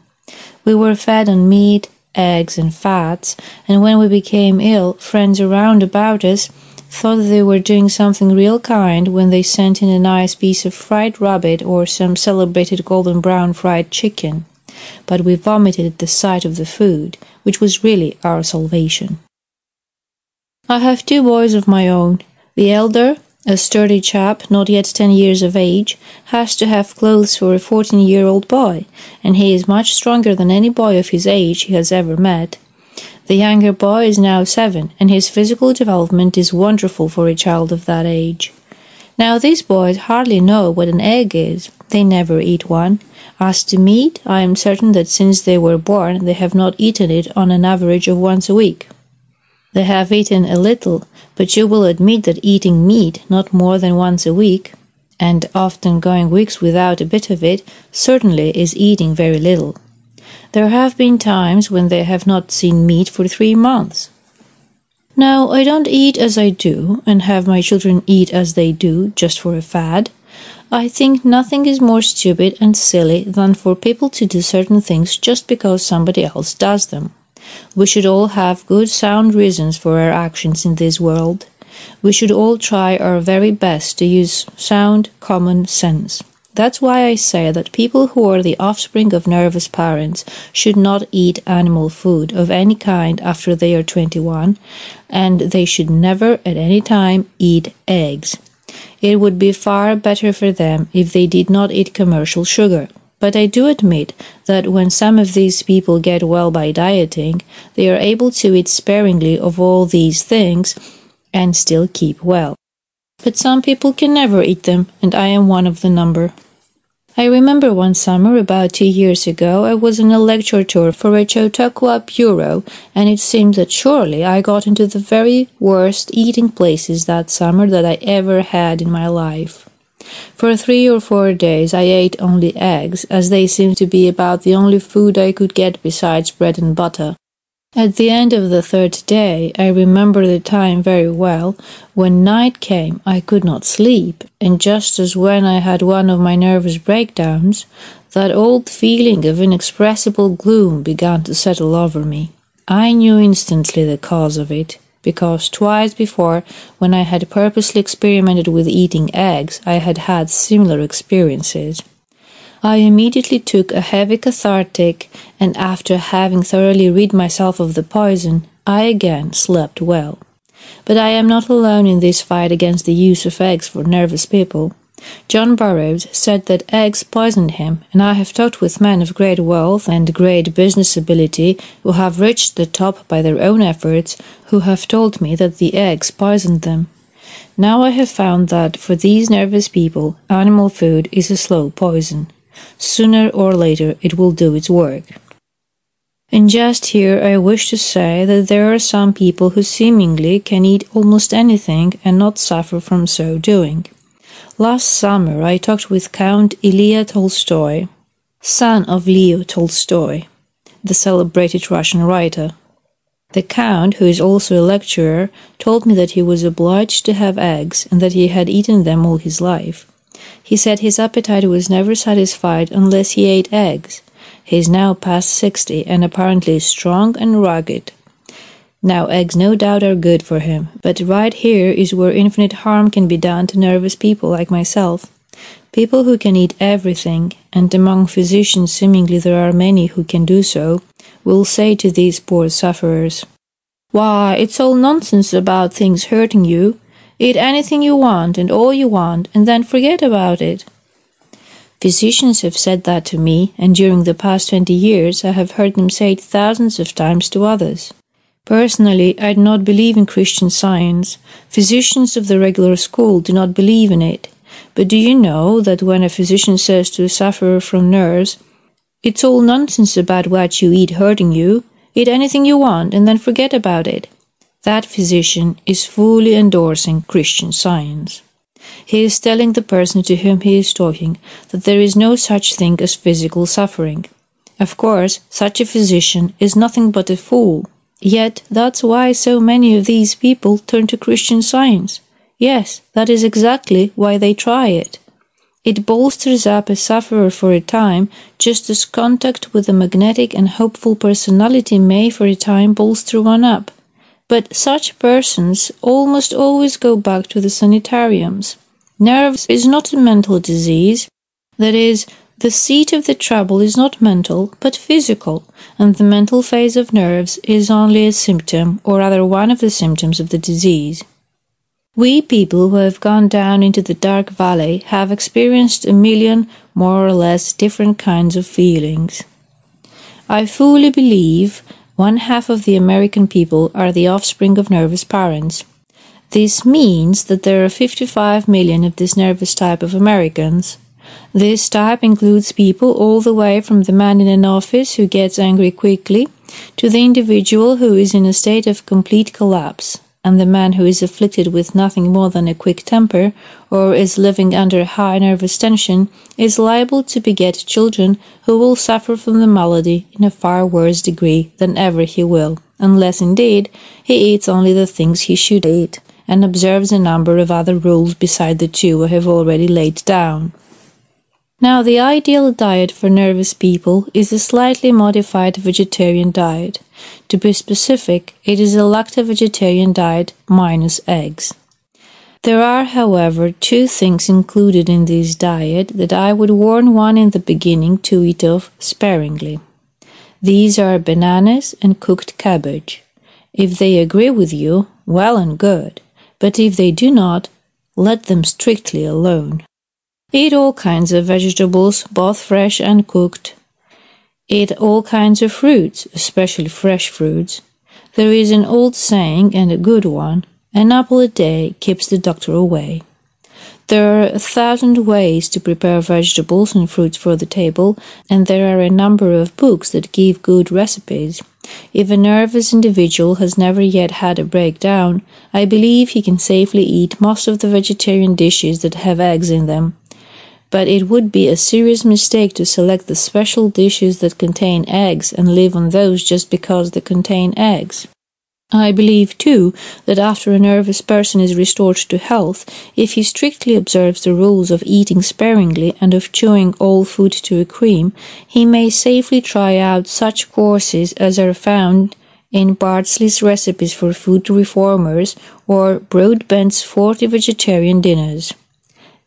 We were fed on meat, eggs and fats, and when we became ill, friends around about us thought that they were doing something real kind when they sent in a nice piece of fried rabbit or some celebrated golden brown fried chicken. But we vomited at the sight of the food, which was really our salvation. I have 2 boys of my own. The elder, a sturdy chap, not yet 10 years of age, has to have clothes for a 14-year-old boy, and he is much stronger than any boy of his age he has ever met. The younger boy is now 7, and his physical development is wonderful for a child of that age. Now these boys hardly know what an egg is. They never eat one. As to meat, I am certain that since they were born they have not eaten it on an average of once a week. They have eaten a little, but you will admit that eating meat not more than once a week, and often going weeks without a bit of it, certainly is eating very little. There have been times when they have not seen meat for 3 months. Now, I don't eat as I do, and have my children eat as they do, just for a fad. I think nothing is more stupid and silly than for people to do certain things just because somebody else does them. We should all have good sound reasons for our actions in this world. We should all try our very best to use sound common sense. That's why I say that people who are the offspring of nervous parents should not eat animal food of any kind after they are 21, and they should never at any time eat eggs. It would be far better for them if they did not eat commercial sugar. But I do admit that when some of these people get well by dieting, they are able to eat sparingly of all these things and still keep well. But some people can never eat them, and I am one of the number. I remember one summer, about 2 years ago, I was on a lecture tour for a Chautauqua bureau, and it seemed that surely I got into the very worst eating places that summer that I ever had in my life. For 3 or 4 days I ate only eggs, as they seemed to be about the only food I could get besides bread and butter. At the end of the 3rd day, I remember the time very well, when night came I could not sleep, and just as when I had one of my nervous breakdowns, that old feeling of inexpressible gloom began to settle over me. I knew instantly the cause of it, because twice before, when I had purposely experimented with eating eggs, I had had similar experiences. I immediately took a heavy cathartic, and after having thoroughly rid myself of the poison, I again slept well. But I am not alone in this fight against the use of eggs for nervous people. John Burroughs said that eggs poisoned him, and I have talked with men of great wealth and great business ability who have reached the top by their own efforts, who have told me that the eggs poisoned them. Now I have found that for these nervous people, animal food is a slow poison. Sooner or later it will do its work. And just here I wish to say that there are some people who seemingly can eat almost anything and not suffer from so doing. Last summer I talked with Count Ilya Tolstoy, son of Leo Tolstoy, the celebrated Russian writer. The Count, who is also a lecturer, told me that he was obliged to have eggs and that he had eaten them all his life. He said his appetite was never satisfied unless he ate eggs. He is now past 60 and apparently strong and rugged. Now eggs no doubt are good for him, but right here is where infinite harm can be done to nervous people like myself. People who can eat everything, and among physicians seemingly there are many who can do so, will say to these poor sufferers, "Why, it's all nonsense about things hurting you. Eat anything you want and all you want, and then forget about it." Physicians have said that to me, and during the past 20 years I have heard them say it thousands of times to others. Personally, I do not believe in Christian Science. Physicians of the regular school do not believe in it. But do you know that when a physician says to a sufferer from nerves, It's all nonsense about what you eat hurting you. Eat anything you want and then forget about it. That physician is fully endorsing Christian Science. He is telling the person to whom he is talking that there is no such thing as physical suffering. Of course, such a physician is nothing but a fool. Yet that's why so many of these people turn to Christian Science. Yes, that is exactly why they try it. It bolsters up a sufferer for a time, just as contact with a magnetic and hopeful personality may for a time bolster one up. But such persons almost always go back to the sanitariums. Nerves is not a mental disease. That is, the seat of the trouble is not mental, but physical, and the mental phase of nerves is only a symptom, or rather one of the symptoms of the disease. We people who have gone down into the dark valley have experienced a million, more or less, different kinds of feelings. I fully believe 1/2 of the American people are the offspring of nervous parents. This means that there are 55 million of this nervous type of Americans. This type includes people all the way from the man in an office who gets angry quickly to the individual who is in a state of complete collapse, and the man who is afflicted with nothing more than a quick temper or is living under high nervous tension is liable to beget children who will suffer from the malady in a far worse degree than ever he will, unless indeed he eats only the things he should eat and observes a number of other rules beside the two I have already laid down. Now, the ideal diet for nervous people is a slightly modified vegetarian diet. To be specific, it is a lacto-vegetarian diet minus eggs. There are, however, 2 things included in this diet that I would warn one in the beginning to eat of sparingly. These are bananas and cooked cabbage. If they agree with you, well and good, but if they do not, let them strictly alone. Eat all kinds of vegetables, both fresh and cooked. Eat all kinds of fruits, especially fresh fruits. There is an old saying, and a good one, an apple a day keeps the doctor away. There are 1,000 ways to prepare vegetables and fruits for the table, and there are a number of books that give good recipes. If a nervous individual has never yet had a breakdown, I believe he can safely eat most of the vegetarian dishes that have eggs in them. But it would be a serious mistake to select the special dishes that contain eggs and live on those just because they contain eggs. I believe, too, that after a nervous person is restored to health, if he strictly observes the rules of eating sparingly and of chewing all food to a cream, he may safely try out such courses as are found in Bardsley's Recipes for Food Reformers or Broadbent's 40 Vegetarian Dinners.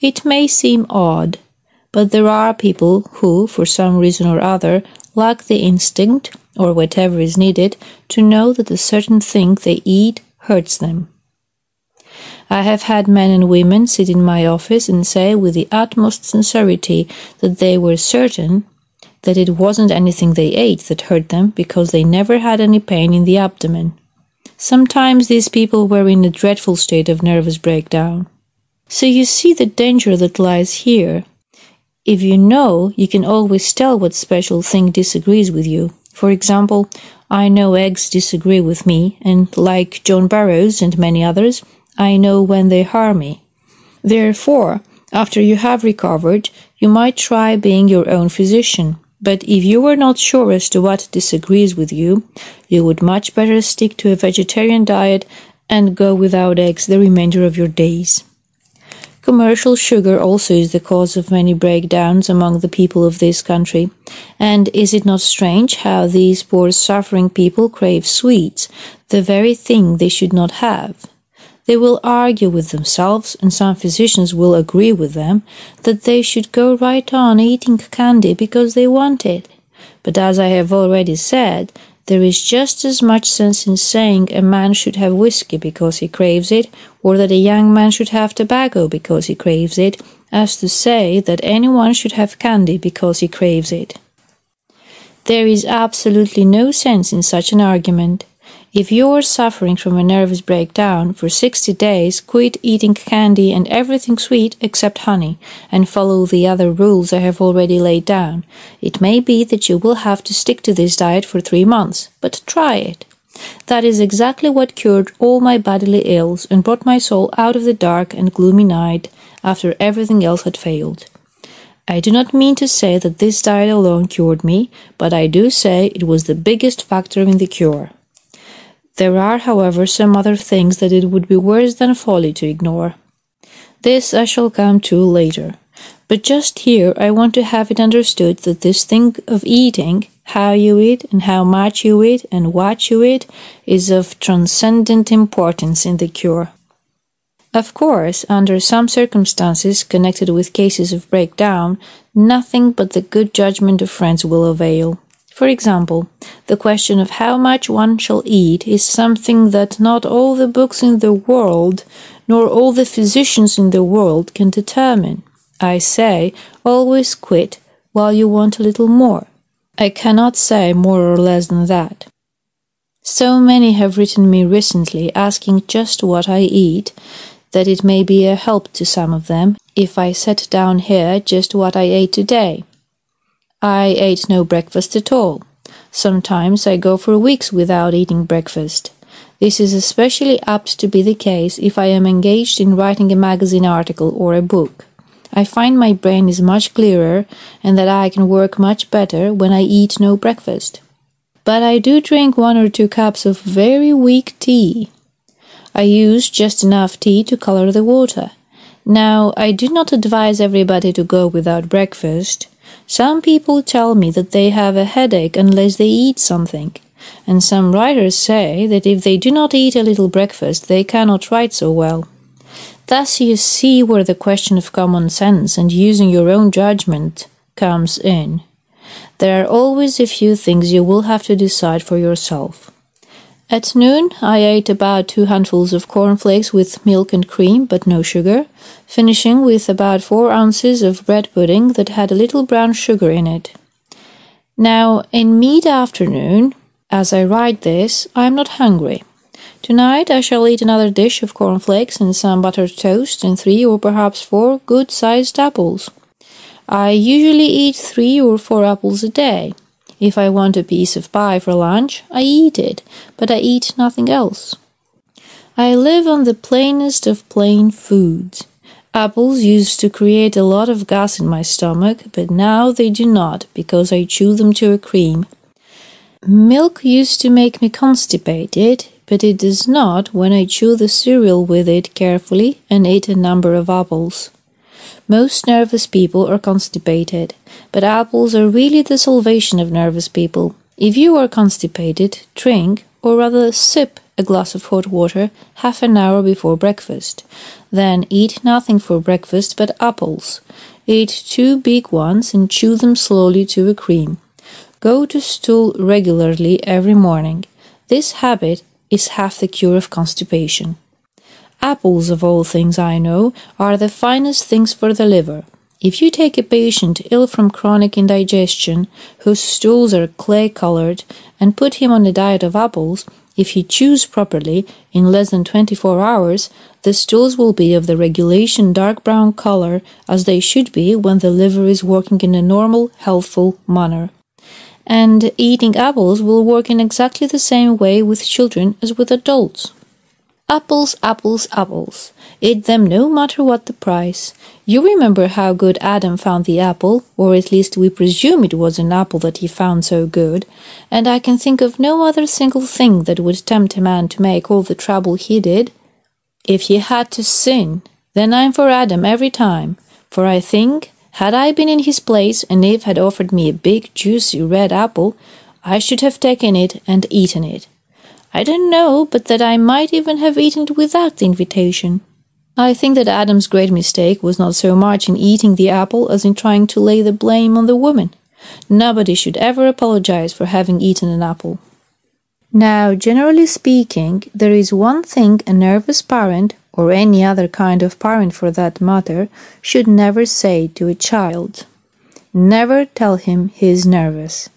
It may seem odd, but there are people who, for some reason or other, lack the instinct, or whatever is needed, to know that a certain thing they eat hurts them. I have had men and women sit in my office and say with the utmost sincerity that they were certain that it wasn't anything they ate that hurt them because they never had any pain in the abdomen. Sometimes these people were in a dreadful state of nervous breakdown. So you see the danger that lies here. If you know, you can always tell what special thing disagrees with you. For example, I know eggs disagree with me, and like John Burroughs and many others, I know when they harm me. Therefore, after you have recovered, you might try being your own physician. But if you are not sure as to what disagrees with you, you would much better stick to a vegetarian diet and go without eggs the remainder of your days. Commercial sugar also is the cause of many breakdowns among the people of this country. And is it not strange how these poor suffering people crave sweets, the very thing they should not have? They will argue with themselves, and some physicians will agree with them, that they should go right on eating candy because they want it. But as I have already said, there is just as much sense in saying a man should have whiskey because he craves it, or that a young man should have tobacco because he craves it, as to say that anyone should have candy because he craves it. There is absolutely no sense in such an argument. If you are suffering from a nervous breakdown, for 60 days quit eating candy and everything sweet except honey, and follow the other rules I have already laid down. It may be that you will have to stick to this diet for 3 months, but try it. That is exactly what cured all my bodily ills and brought my soul out of the dark and gloomy night after everything else had failed. I do not mean to say that this diet alone cured me, but I do say it was the biggest factor in the cure. There are, however, some other things that it would be worse than folly to ignore. This I shall come to later. But just here I want to have it understood that this thing of eating, how you eat and how much you eat and what you eat, is of transcendent importance in the cure. Of course, under some circumstances connected with cases of breakdown, nothing but the good judgment of friends will avail. For example, the question of how much one shall eat is something that not all the books in the world, nor all the physicians in the world can determine. I say, always quit while you want a little more. I cannot say more or less than that. So many have written me recently asking just what I eat, that it may be a help to some of them if I set down here just what I ate today. I ate no breakfast at all. Sometimes I go for weeks without eating breakfast. This is especially apt to be the case if I am engaged in writing a magazine article or a book. I find my brain is much clearer and that I can work much better when I eat no breakfast. But I do drink 1 or 2 cups of very weak tea. I use just enough tea to color the water. Now, I do not advise everybody to go without breakfast. Some people tell me that they have a headache unless they eat something, and some writers say that if they do not eat a little breakfast, they cannot write so well. Thus you see where the question of common sense and using your own judgment comes in. There are always a few things you will have to decide for yourself. At noon, I ate about 2 handfuls of cornflakes with milk and cream, but no sugar, finishing with about 4 ounces of bread pudding that had a little brown sugar in it. Now, in mid-afternoon, as I write this, I am not hungry. Tonight I shall eat another dish of cornflakes and some buttered toast and 3 or perhaps 4 good-sized apples. I usually eat 3 or 4 apples a day. If I want a piece of pie for lunch, I eat it, but I eat nothing else. I live on the plainest of plain foods. Apples used to create a lot of gas in my stomach, but now they do not, because I chew them to a cream. Milk used to make me constipated, but it does not when I chew the cereal with it carefully and eat a number of apples. Most nervous people are constipated, but apples are really the salvation of nervous people. If you are constipated, drink, or rather sip, a glass of hot water half an hour before breakfast. Then eat nothing for breakfast but apples. Eat 2 big ones and chew them slowly to a cream. Go to stool regularly every morning. This habit is half the cure of constipation. Apples, of all things I know, are the finest things for the liver. If you take a patient ill from chronic indigestion, whose stools are clay-colored, and put him on a diet of apples, if he chews properly, in less than 24 hours, the stools will be of the regulation dark brown color, as they should be when the liver is working in a normal, healthful manner. And eating apples will work in exactly the same way with children as with adults. Apples, apples, apples. Eat them no matter what the price. You remember how good Adam found the apple, or at least we presume it was an apple that he found so good, and I can think of no other single thing that would tempt a man to make all the trouble he did. If he had to sin, then I'm for Adam every time, for I think, had I been in his place and Eve had offered me a big, juicy red apple, I should have taken it and eaten it. I don't know, but that I might even have eaten it without the invitation. I think that Adam's great mistake was not so much in eating the apple as in trying to lay the blame on the woman. Nobody should ever apologize for having eaten an apple. Now, generally speaking, there is one thing a nervous parent, or any other kind of parent for that matter, should never say to a child. Never tell him he is nervous.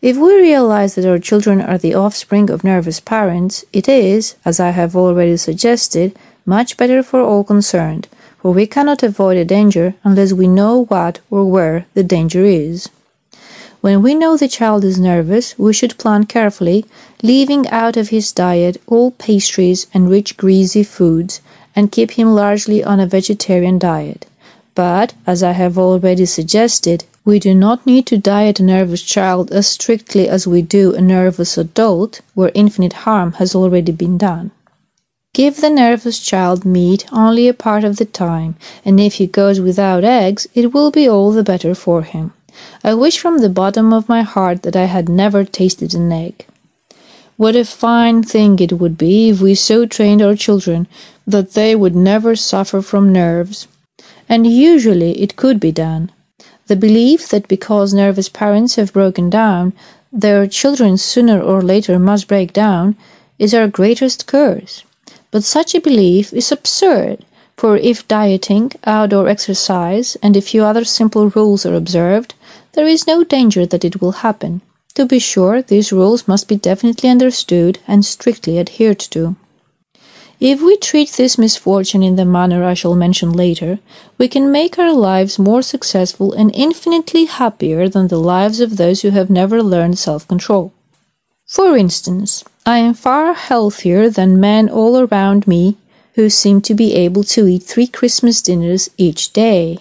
If we realize that our children are the offspring of nervous parents, it is, as I have already suggested, much better for all concerned, for we cannot avoid a danger unless we know what or where the danger is. When we know the child is nervous, we should plan carefully, leaving out of his diet all pastries and rich greasy foods, and keep him largely on a vegetarian diet. But, as I have already suggested, we do not need to diet a nervous child as strictly as we do a nervous adult, where infinite harm has already been done. Give the nervous child meat only a part of the time, and if he goes without eggs, it will be all the better for him. I wish from the bottom of my heart that I had never tasted an egg. What a fine thing it would be if we so trained our children that they would never suffer from nerves. And usually it could be done. The belief that because nervous parents have broken down, their children sooner or later must break down, is our greatest curse. But such a belief is absurd, for if dieting, outdoor exercise, and a few other simple rules are observed, there is no danger that it will happen. To be sure, these rules must be definitely understood and strictly adhered to. If we treat this misfortune in the manner I shall mention later, we can make our lives more successful and infinitely happier than the lives of those who have never learned self-control. For instance, I am far healthier than men all around me who seem to be able to eat 3 Christmas dinners each day.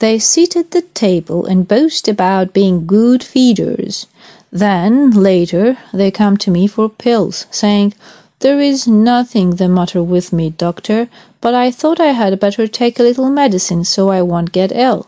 They sit at the table and boast about being good feeders. Then, later, they come to me for pills, saying, "There is nothing the matter with me, doctor, but I thought I had better take a little medicine so I won't get ill."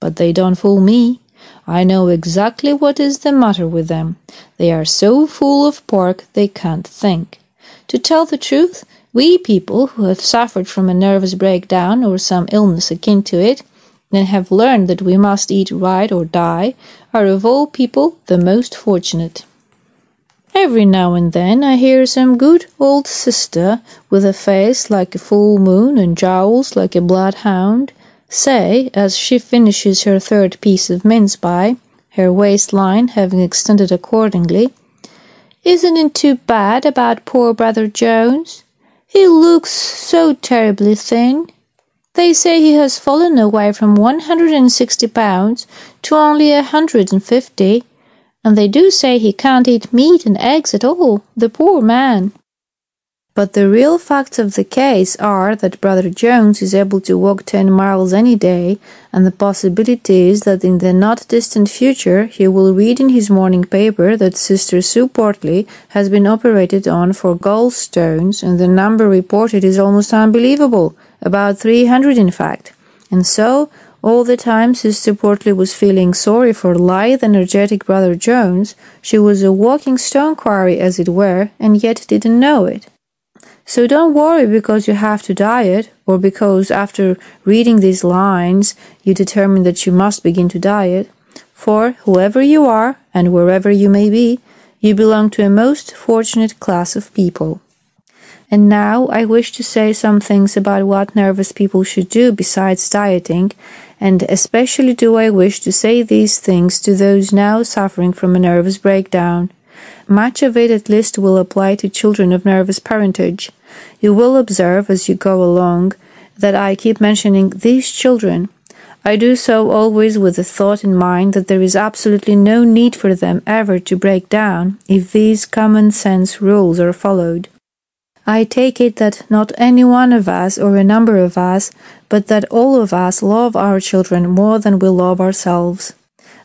But they don't fool me. I know exactly what is the matter with them. They are so full of pork they can't think. To tell the truth, we people who have suffered from a nervous breakdown or some illness akin to it, and have learned that we must eat right or die, are of all people the most fortunate. Every now and then I hear some good old sister, with a face like a full moon and jowls like a bloodhound, say, as she finishes her 3rd piece of mince pie, her waistline having extended accordingly, "Isn't it too bad about poor Brother Jones? He looks so terribly thin. They say he has fallen away from 160 pounds to only 150, and they do say he can't eat meat and eggs at all, the poor man." But the real facts of the case are that Brother Jones is able to walk 10 miles any day, and the possibility is that in the not-distant future he will read in his morning paper that Sister Sue Portley has been operated on for gallstones, and the number reported is almost unbelievable, about 300 in fact. And so, all the time Sister Portley was feeling sorry for lithe, energetic Brother Jones, she was a walking stone quarry as it were, and yet didn't know it. So don't worry because you have to diet, or because after reading these lines you determine that you must begin to diet, for whoever you are, and wherever you may be, you belong to a most fortunate class of people. And now I wish to say some things about what nervous people should do besides dieting, and especially do I wish to say these things to those now suffering from a nervous breakdown. Much of it at least will apply to children of nervous parentage. You will observe as you go along that I keep mentioning these children. I do so always with the thought in mind that there is absolutely no need for them ever to break down if these common sense rules are followed. I take it that not any one of us or a number of us, but that all of us love our children more than we love ourselves.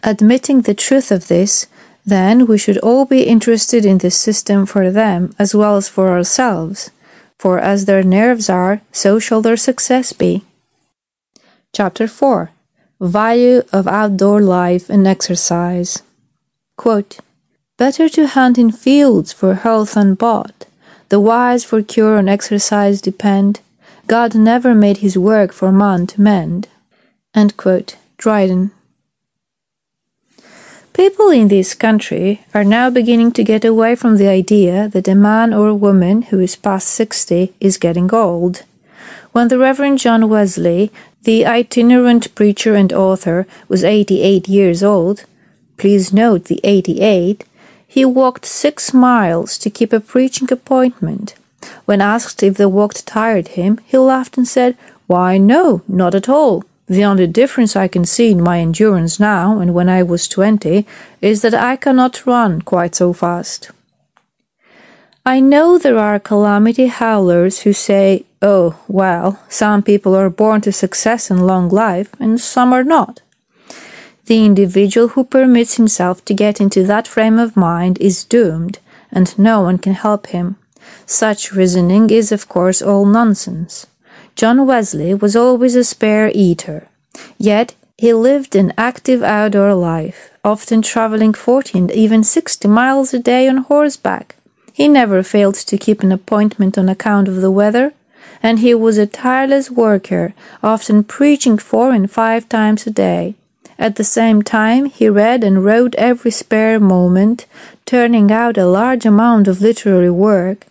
Admitting the truth of this, then we should all be interested in this system for them as well as for ourselves, for as their nerves are, so shall their success be. Chapter 4. Value of Outdoor Life and Exercise. Quote, "Better to hunt in fields for health unbought. The wise for cure on exercise depend. God never made his work for man to mend." End quote. Dryden. People in this country are now beginning to get away from the idea that a man or a woman who is past 60 is getting old. When the Reverend John Wesley, the itinerant preacher and author, was 88 years old, please note the 88, he walked 6 miles to keep a preaching appointment. When asked if the walk tired him, he laughed and said, "Why, no, not at all. The only difference I can see in my endurance now and when I was 20 is that I cannot run quite so fast." I know there are calamity howlers who say, "Oh, well, some people are born to success and long life, and some are not." The individual who permits himself to get into that frame of mind is doomed, and no one can help him. Such reasoning is, of course, all nonsense. John Wesley was always a spare eater, yet he lived an active outdoor life, often traveling 40 and even 60 miles a day on horseback. He never failed to keep an appointment on account of the weather, and he was a tireless worker, often preaching 4 and 5 times a day. At the same time, he read and wrote every spare moment, turning out a large amount of literary work.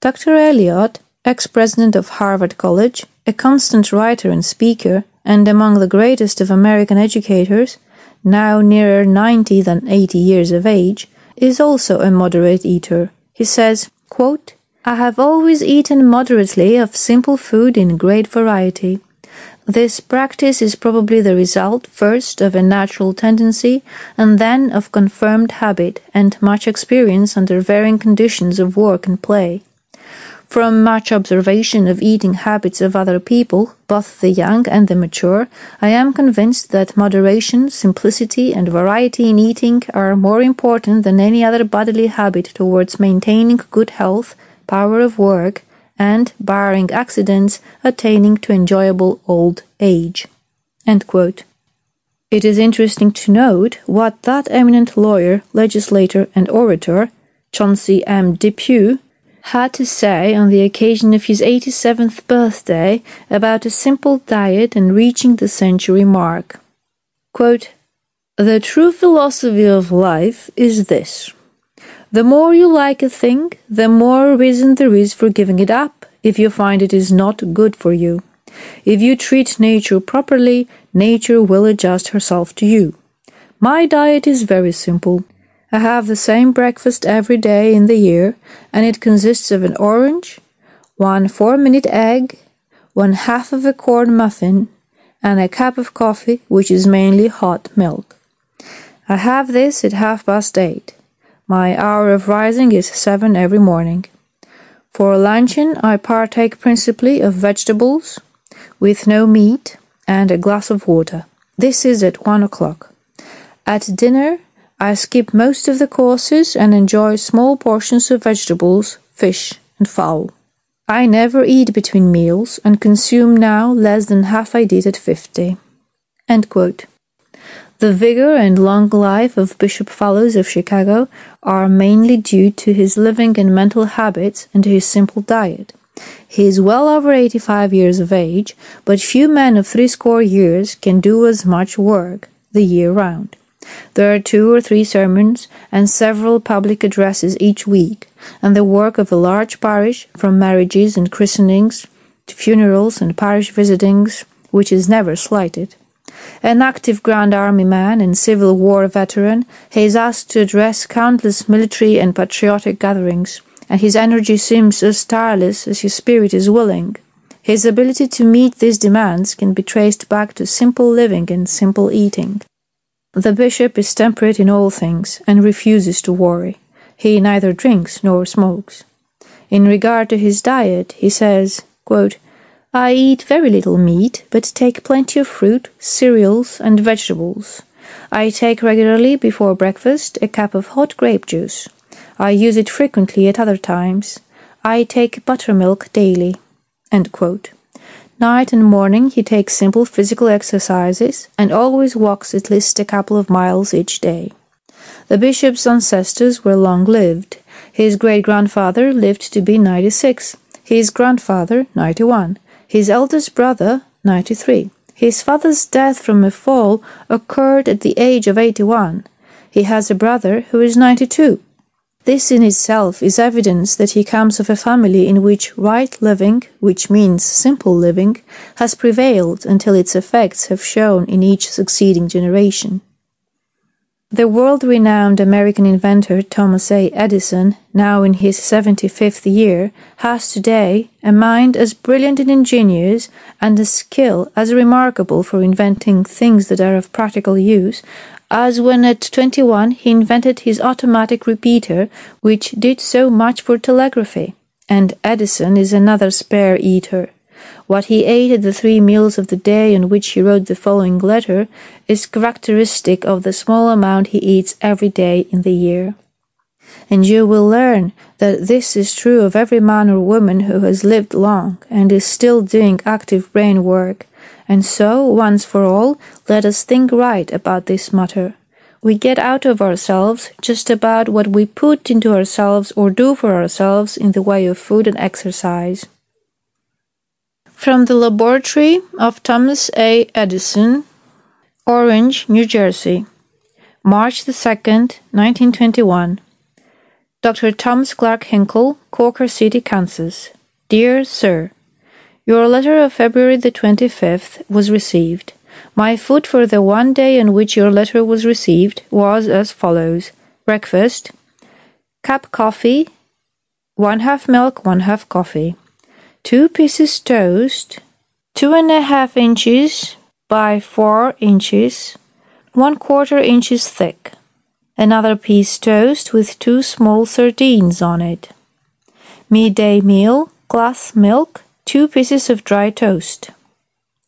Dr. Eliot, ex-president of Harvard College, a constant writer and speaker, and among the greatest of American educators, now nearer 90 than 80 years of age, is also a moderate eater. He says, quote, "I have always eaten moderately of simple food in great variety. This practice is probably the result first of a natural tendency and then of confirmed habit and much experience under varying conditions of work and play. From much observation of eating habits of other people, both the young and the mature, I am convinced that moderation, simplicity, and variety in eating are more important than any other bodily habit towards maintaining good health, power of work, and, barring accidents, attaining to enjoyable old age." End quote. It is interesting to note what that eminent lawyer, legislator, and orator, Chauncey M. Depew, had to say on the occasion of his 87th birthday about a simple diet and reaching the century mark. Quote, "The true philosophy of life is this. The more you like a thing, the more reason there is for giving it up if you find it is not good for you. If you treat nature properly, nature will adjust herself to you. My diet is very simple. I have the same breakfast every day in the year, and it consists of an orange, 1 4-minute egg, 1/2 of a corn muffin, and a cup of coffee, which is mainly hot milk. I have this at 8:30. My hour of rising is 7 every morning. For luncheon, I partake principally of vegetables, with no meat, and a glass of water. This is at 1 o'clock. At dinner, I skip most of the courses and enjoy small portions of vegetables, fish, and fowl. I never eat between meals and consume now less than half I did at 50. End quote. The vigor and long life of Bishop Fallows of Chicago are mainly due to his living and mental habits and to his simple diet. He is well over 85 years of age, but few men of 80 years can do as much work the year round. There are 2 or 3 sermons and several public addresses each week, and the work of a large parish, from marriages and christenings to funerals and parish visitings, which is never slighted. An active Grand Army man and Civil War veteran, he is asked to address countless military and patriotic gatherings, and his energy seems as tireless as his spirit is willing. His ability to meet these demands can be traced back to simple living and simple eating. The bishop is temperate in all things and refuses to worry. He neither drinks nor smokes. In regard to his diet, he says, quote, "I eat very little meat, but take plenty of fruit, cereals, and vegetables. I take regularly before breakfast a cup of hot grape juice. I use it frequently at other times. I take buttermilk daily." End quote. Night and morning he takes simple physical exercises and always walks at least a couple of miles each day. The bishop's ancestors were long-lived. His great-grandfather lived to be 96, his grandfather 91, his eldest brother 93. His father's death from a fall occurred at the age of 81. He has a brother who is 92. This in itself is evidence that he comes of a family in which right living, which means simple living, has prevailed until its effects have shown in each succeeding generation. The world-renowned American inventor Thomas Edison, now in his 75th year, has today a mind as brilliant and ingenious and a skill as remarkable for inventing things that are of practical use as when at 21 he invented his automatic repeater, which did so much for telegraphy. And Edison is another spare eater. What he ate at the 3 meals of the day on which he wrote the following letter is characteristic of the small amount he eats every day in the year. And you will learn that this is true of every man or woman who has lived long and is still doing active brain work. And so, once for all, let us think right about this matter. We get out of ourselves just about what we put into ourselves or do for ourselves in the way of food and exercise. From the laboratory of Thomas A. Edison, Orange, New Jersey, March the 2nd, 1921. Dr. Thomas Clark Hinkle, Coker City, Kansas. Dear Sir, your letter of February the 25th was received. My food for the one day on which your letter was received was as follows. Breakfast, cup coffee, 1/2 milk, 1/2 coffee. 2 pieces toast, 2½ inches by 4 inches, 1/4 inches thick. Another piece toast with 2 small sardines on it. Midday meal, glass milk, 2 pieces of dry toast.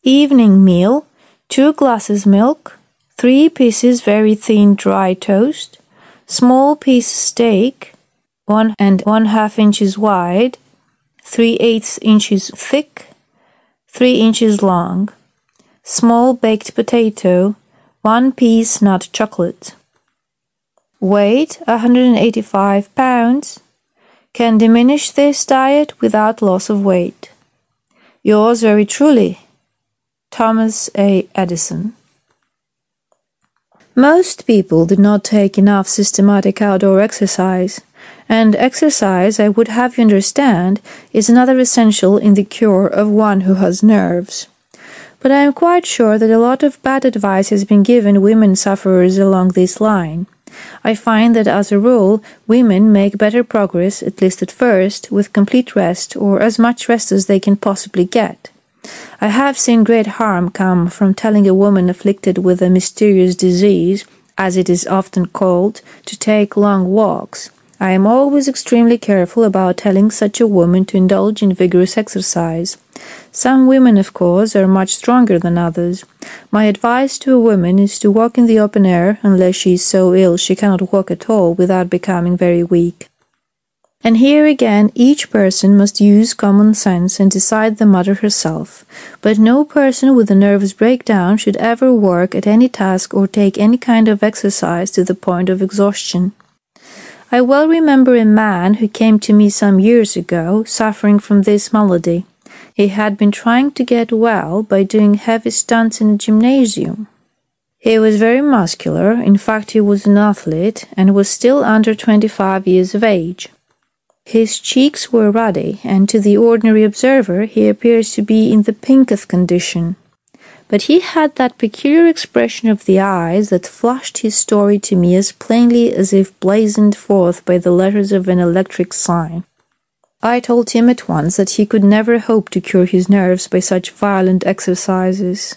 Evening meal, 2 glasses milk, 3 pieces very thin dry toast, small piece steak, 1 1/2 inches wide, 3/8 inches thick, 3 inches long, small baked potato, 1 piece nut chocolate. Weight 185 pounds. Can diminish this diet without loss of weight. Yours very truly, Thomas A. Edison. Most people do not take enough systematic outdoor exercise, and exercise, I would have you understand, is another essential in the cure of one who has nerves. But I am quite sure that a lot of bad advice has been given women sufferers along this line. I find that as a rule, women make better progress, at least at first, with complete rest or as much rest as they can possibly get. I have seen great harm come from telling a woman afflicted with a mysterious disease, as it is often called, to take long walks. I am always extremely careful about telling such a woman to indulge in vigorous exercise. Some women, of course, are much stronger than others. My advice to a woman is to walk in the open air, unless she is so ill she cannot walk at all without becoming very weak. And here again, each person must use common sense and decide the matter herself. But no person with a nervous breakdown should ever work at any task or take any kind of exercise to the point of exhaustion. I well remember a man who came to me some years ago, suffering from this malady. He had been trying to get well by doing heavy stunts in a gymnasium. He was very muscular, in fact he was an athlete, and was still under 25 years of age. His cheeks were ruddy, and to the ordinary observer he appears to be in the pinketh condition. But he had that peculiar expression of the eyes that flashed his story to me as plainly as if blazoned forth by the letters of an electric sign. I told him at once that he could never hope to cure his nerves by such violent exercises.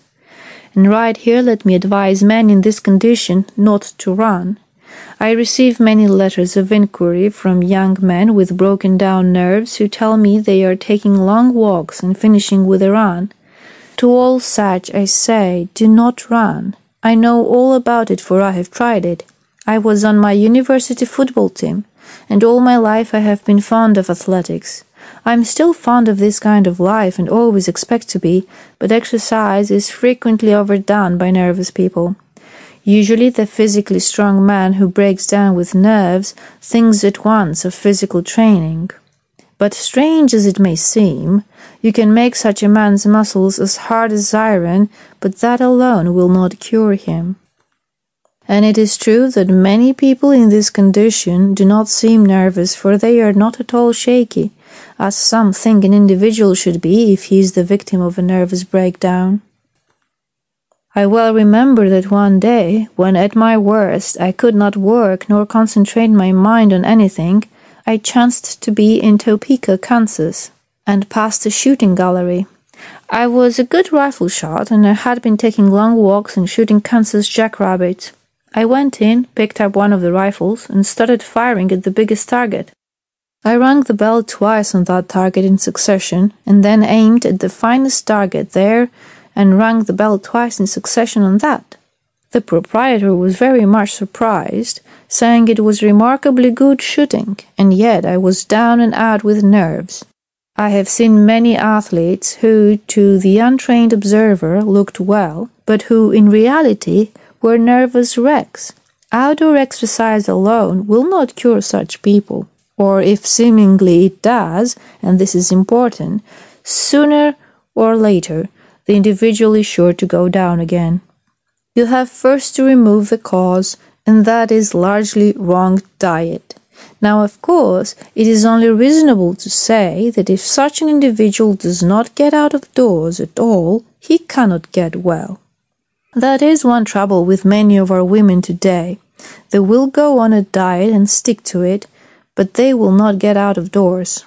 And right here let me advise men in this condition not to run. I receive many letters of inquiry from young men with broken-down nerves who tell me they are taking long walks and finishing with a run. To all such I say, do not run. I know all about it, for I have tried it. I was on my university football team, and all my life I have been fond of athletics. I am still fond of this kind of life and always expect to be, but exercise is frequently overdone by nervous people. Usually the physically strong man who breaks down with nerves thinks at once of physical training. But strange as it may seem, you can make such a man's muscles as hard as iron, but that alone will not cure him. And it is true that many people in this condition do not seem nervous, for they are not at all shaky, as some think an individual should be if he is the victim of a nervous breakdown. I well remember that one day, when at my worst I could not work nor concentrate my mind on anything, I chanced to be in Topeka, Kansas, and passed a shooting gallery. I was a good rifle shot, and I had been taking long walks and shooting Kansas jackrabbits. I went in, picked up one of the rifles, and started firing at the biggest target. I rang the bell twice on that target in succession, and then aimed at the finest target there, and rang the bell twice in succession on that. The proprietor was very much surprised, saying it was remarkably good shooting, and yet I was down and out with nerves. I have seen many athletes who, to the untrained observer, looked well, but who, in reality, were nervous wrecks. Outdoor exercise alone will not cure such people, or if seemingly it does, and this is important, sooner or later the individual is sure to go down again. You have first to remove the cause, and that is largely wrong diet. Now, of course, it is only reasonable to say that if such an individual does not get out of doors at all, he cannot get well. That is one trouble with many of our women today. They will go on a diet and stick to it, but they will not get out of doors.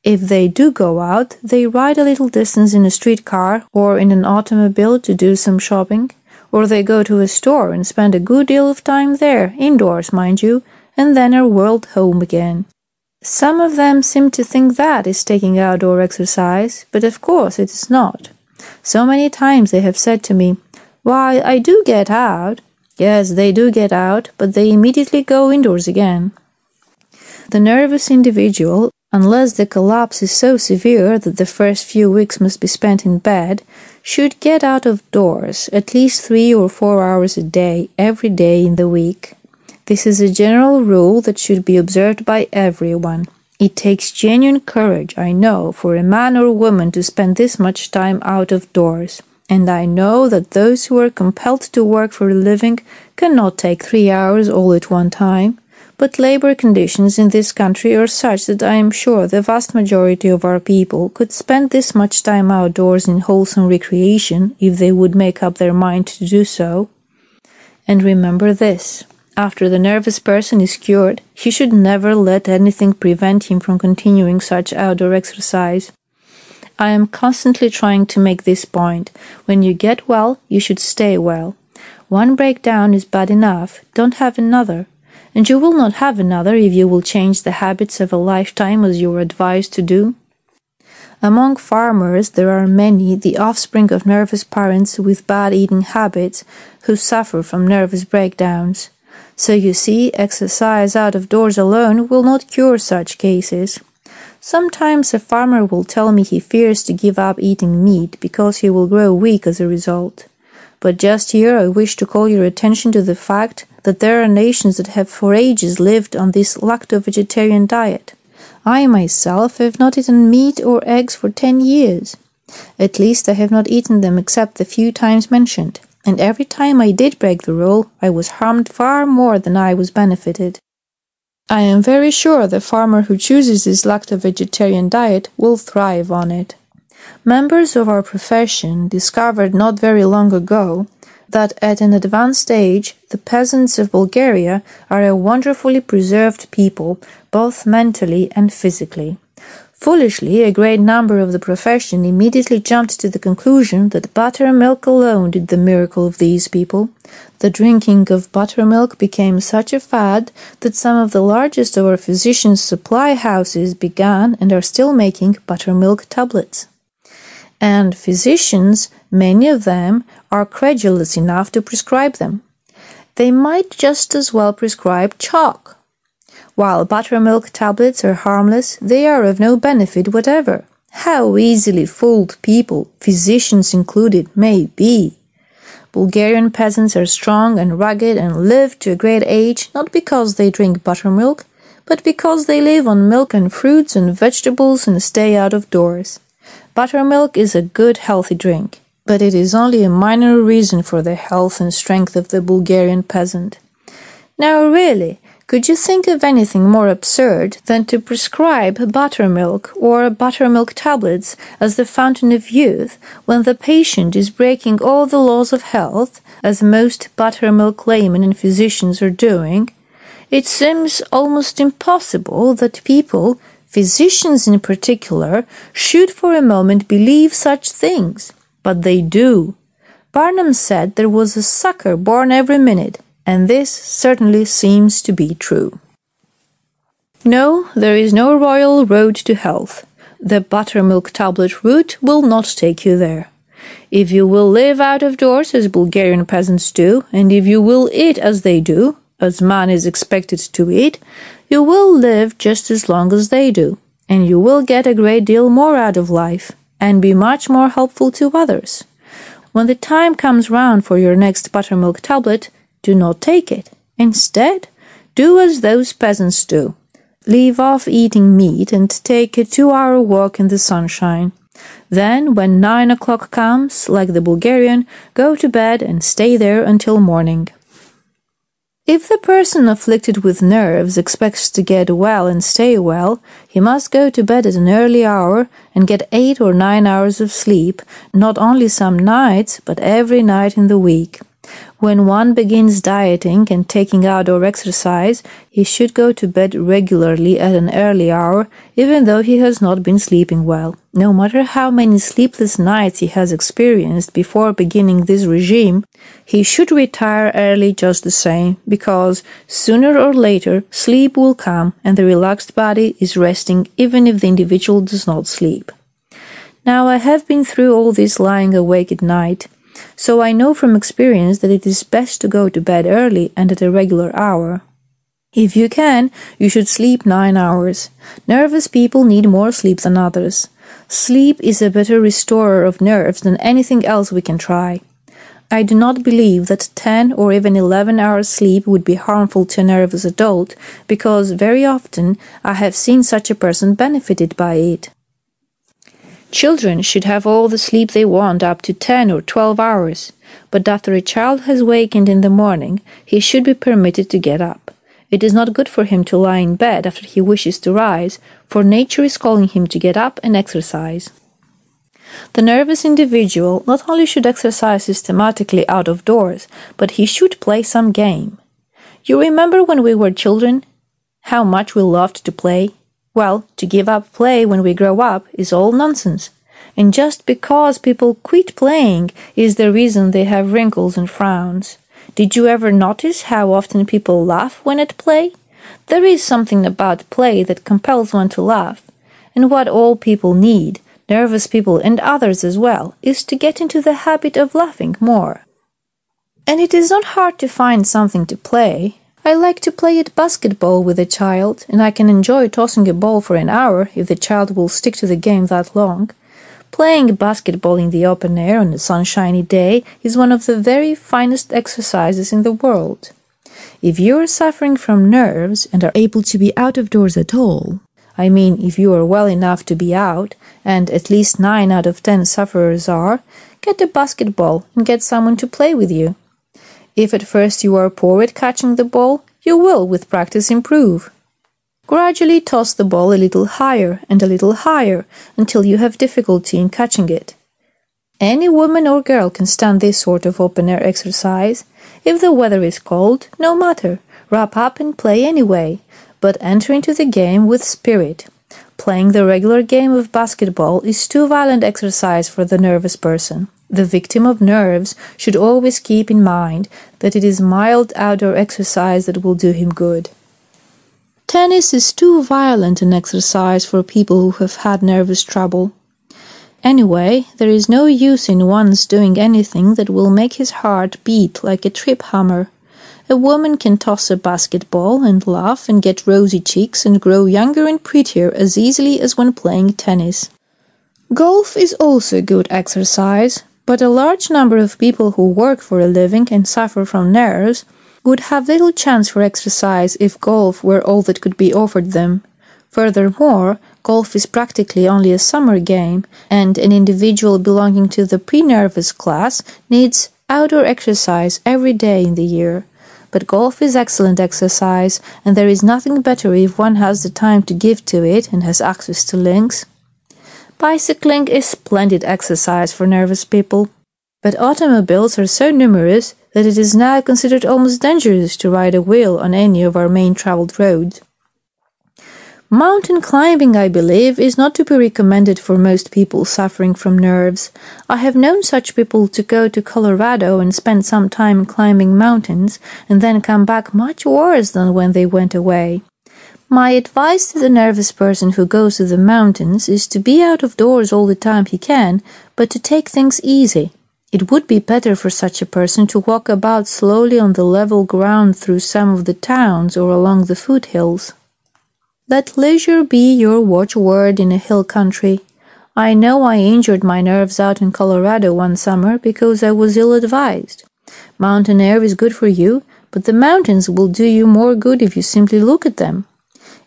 If they do go out, they ride a little distance in a streetcar or in an automobile to do some shopping, or they go to a store and spend a good deal of time there, indoors, mind you, and then are whirled home again. Some of them seem to think that is taking outdoor exercise, but of course it is not. So many times they have said to me, "Why, I do get out." Yes, they do get out, but they immediately go indoors again. The nervous individual, unless the collapse is so severe that the first few weeks must be spent in bed, should get out of doors at least 3 or 4 hours a day, every day in the week. This is a general rule that should be observed by everyone. It takes genuine courage, I know, for a man or woman to spend this much time out of doors. And I know that those who are compelled to work for a living cannot take 3 hours all at one time. But labor conditions in this country are such that I am sure the vast majority of our people could spend this much time outdoors in wholesome recreation if they would make up their mind to do so. And remember this. After the nervous person is cured, he should never let anything prevent him from continuing such outdoor exercise. I am constantly trying to make this point. When you get well, you should stay well. One breakdown is bad enough, don't have another. And you will not have another if you will change the habits of a lifetime as you are advised to do. Among farmers there are many, the offspring of nervous parents with bad eating habits, who suffer from nervous breakdowns. So you see, exercise out of doors alone will not cure such cases. Sometimes a farmer will tell me he fears to give up eating meat because he will grow weak as a result. But just here I wish to call your attention to the fact that there are nations that have for ages lived on this lacto-vegetarian diet. I myself have not eaten meat or eggs for 10 years. At least I have not eaten them except the few times mentioned, and every time I did break the rule, I was harmed far more than I was benefited. I am very sure the farmer who chooses this lacto-vegetarian diet will thrive on it. Members of our profession discovered not very long ago that at an advanced age, the peasants of Bulgaria are a wonderfully preserved people, both mentally and physically. Foolishly, a great number of the profession immediately jumped to the conclusion that buttermilk alone did the miracle of these people. The drinking of buttermilk became such a fad that some of the largest of our physicians' supply houses began and are still making buttermilk tablets. And physicians, many of them, are credulous enough to prescribe them. They might just as well prescribe chalk. While buttermilk tablets are harmless, they are of no benefit whatever. How easily fooled people, physicians included, may be. Bulgarian peasants are strong and rugged and live to a great age not because they drink buttermilk, but because they live on milk and fruits and vegetables and stay out of doors. Buttermilk is a good, healthy drink, but it is only a minor reason for the health and strength of the Bulgarian peasant. Now really, Could you think of anything more absurd than to prescribe buttermilk or buttermilk tablets as the fountain of youth when the patient is breaking all the laws of health, as most buttermilk laymen and physicians are doing? It seems almost impossible that people, physicians in particular, should for a moment believe such things. But they do. Barnum said there was a sucker born every minute, and this certainly seems to be true. No, there is no royal road to health. The buttermilk tablet route will not take you there. If you will live out of doors as Bulgarian peasants do, and if you will eat as they do, as man is expected to eat, you will live just as long as they do, and you will get a great deal more out of life, and be much more helpful to others. When the time comes round for your next buttermilk tablet, do not take it. Instead, do as those peasants do. Leave off eating meat and take a 2-hour walk in the sunshine. Then, when 9 o'clock comes, like the Bulgarian, go to bed and stay there until morning. If the person afflicted with nerves expects to get well and stay well, he must go to bed at an early hour and get 8 or 9 hours of sleep, not only some nights, but every night in the week. When one begins dieting and taking outdoor exercise, he should go to bed regularly at an early hour, even though he has not been sleeping well. No matter how many sleepless nights he has experienced before beginning this regime, he should retire early just the same, because sooner or later sleep will come and the relaxed body is resting even if the individual does not sleep. Now, I have been through all this lying awake at night, so I know from experience that it is best to go to bed early and at a regular hour. If you can, you should sleep 9 hours. Nervous people need more sleep than others. Sleep is a better restorer of nerves than anything else we can try. I do not believe that 10 or even 11 hours sleep would be harmful to a nervous adult, because very often I have seen such a person benefited by it. Children should have all the sleep they want up to 10 or 12 hours, but after a child has wakened in the morning, he should be permitted to get up. It is not good for him to lie in bed after he wishes to rise, for nature is calling him to get up and exercise. The nervous individual not only should exercise systematically out of doors, but he should play some game. You remember when we were children, how much we loved to play? Well, to give up play when we grow up is all nonsense. And just because people quit playing is the reason they have wrinkles and frowns. Did you ever notice how often people laugh when at play? There is something about play that compels one to laugh. And what all people need, nervous people and others as well, is to get into the habit of laughing more. And it is not hard to find something to play. I like to play at basketball with a child, and I can enjoy tossing a ball for an hour if the child will stick to the game that long. Playing basketball in the open air on a sunshiny day is one of the very finest exercises in the world. If you are suffering from nerves and are able to be out of doors at all, I mean if you are well enough to be out, and at least 9 out of 10 sufferers are, get a basketball and get someone to play with you. If at first you are poor at catching the ball, you will with practice improve. Gradually toss the ball a little higher and a little higher until you have difficulty in catching it. Any woman or girl can stand this sort of open-air exercise. If the weather is cold, no matter, wrap up and play anyway, but enter into the game with spirit. Playing the regular game of basketball is too violent exercise for the nervous person. The victim of nerves should always keep in mind that it is mild outdoor exercise that will do him good. Tennis is too violent an exercise for people who have had nervous trouble. Anyway, there is no use in one's doing anything that will make his heart beat like a trip hammer. A woman can toss a basketball and laugh and get rosy cheeks and grow younger and prettier as easily as when playing tennis. Golf is also good exercise, but a large number of people who work for a living and suffer from nerves would have little chance for exercise if golf were all that could be offered them. Furthermore, golf is practically only a summer game, and an individual belonging to the pre-nervous class needs outdoor exercise every day in the year. but golf is excellent exercise, and there is nothing better if one has the time to give to it and has access to links. Bicycling is splendid exercise for nervous people, but automobiles are so numerous that it is now considered almost dangerous to ride a wheel on any of our main traveled roads. Mountain climbing, I believe, is not to be recommended for most people suffering from nerves. I have known such people to go to Colorado and spend some time climbing mountains and then come back much worse than when they went away. My advice to the nervous person who goes to the mountains is to be out of doors all the time he can, but to take things easy. It would be better for such a person to walk about slowly on the level ground through some of the towns or along the foothills. Let leisure be your watchword in a hill country. I know I injured my nerves out in Colorado one summer because I was ill-advised. Mountain air is good for you, but the mountains will do you more good if you simply look at them.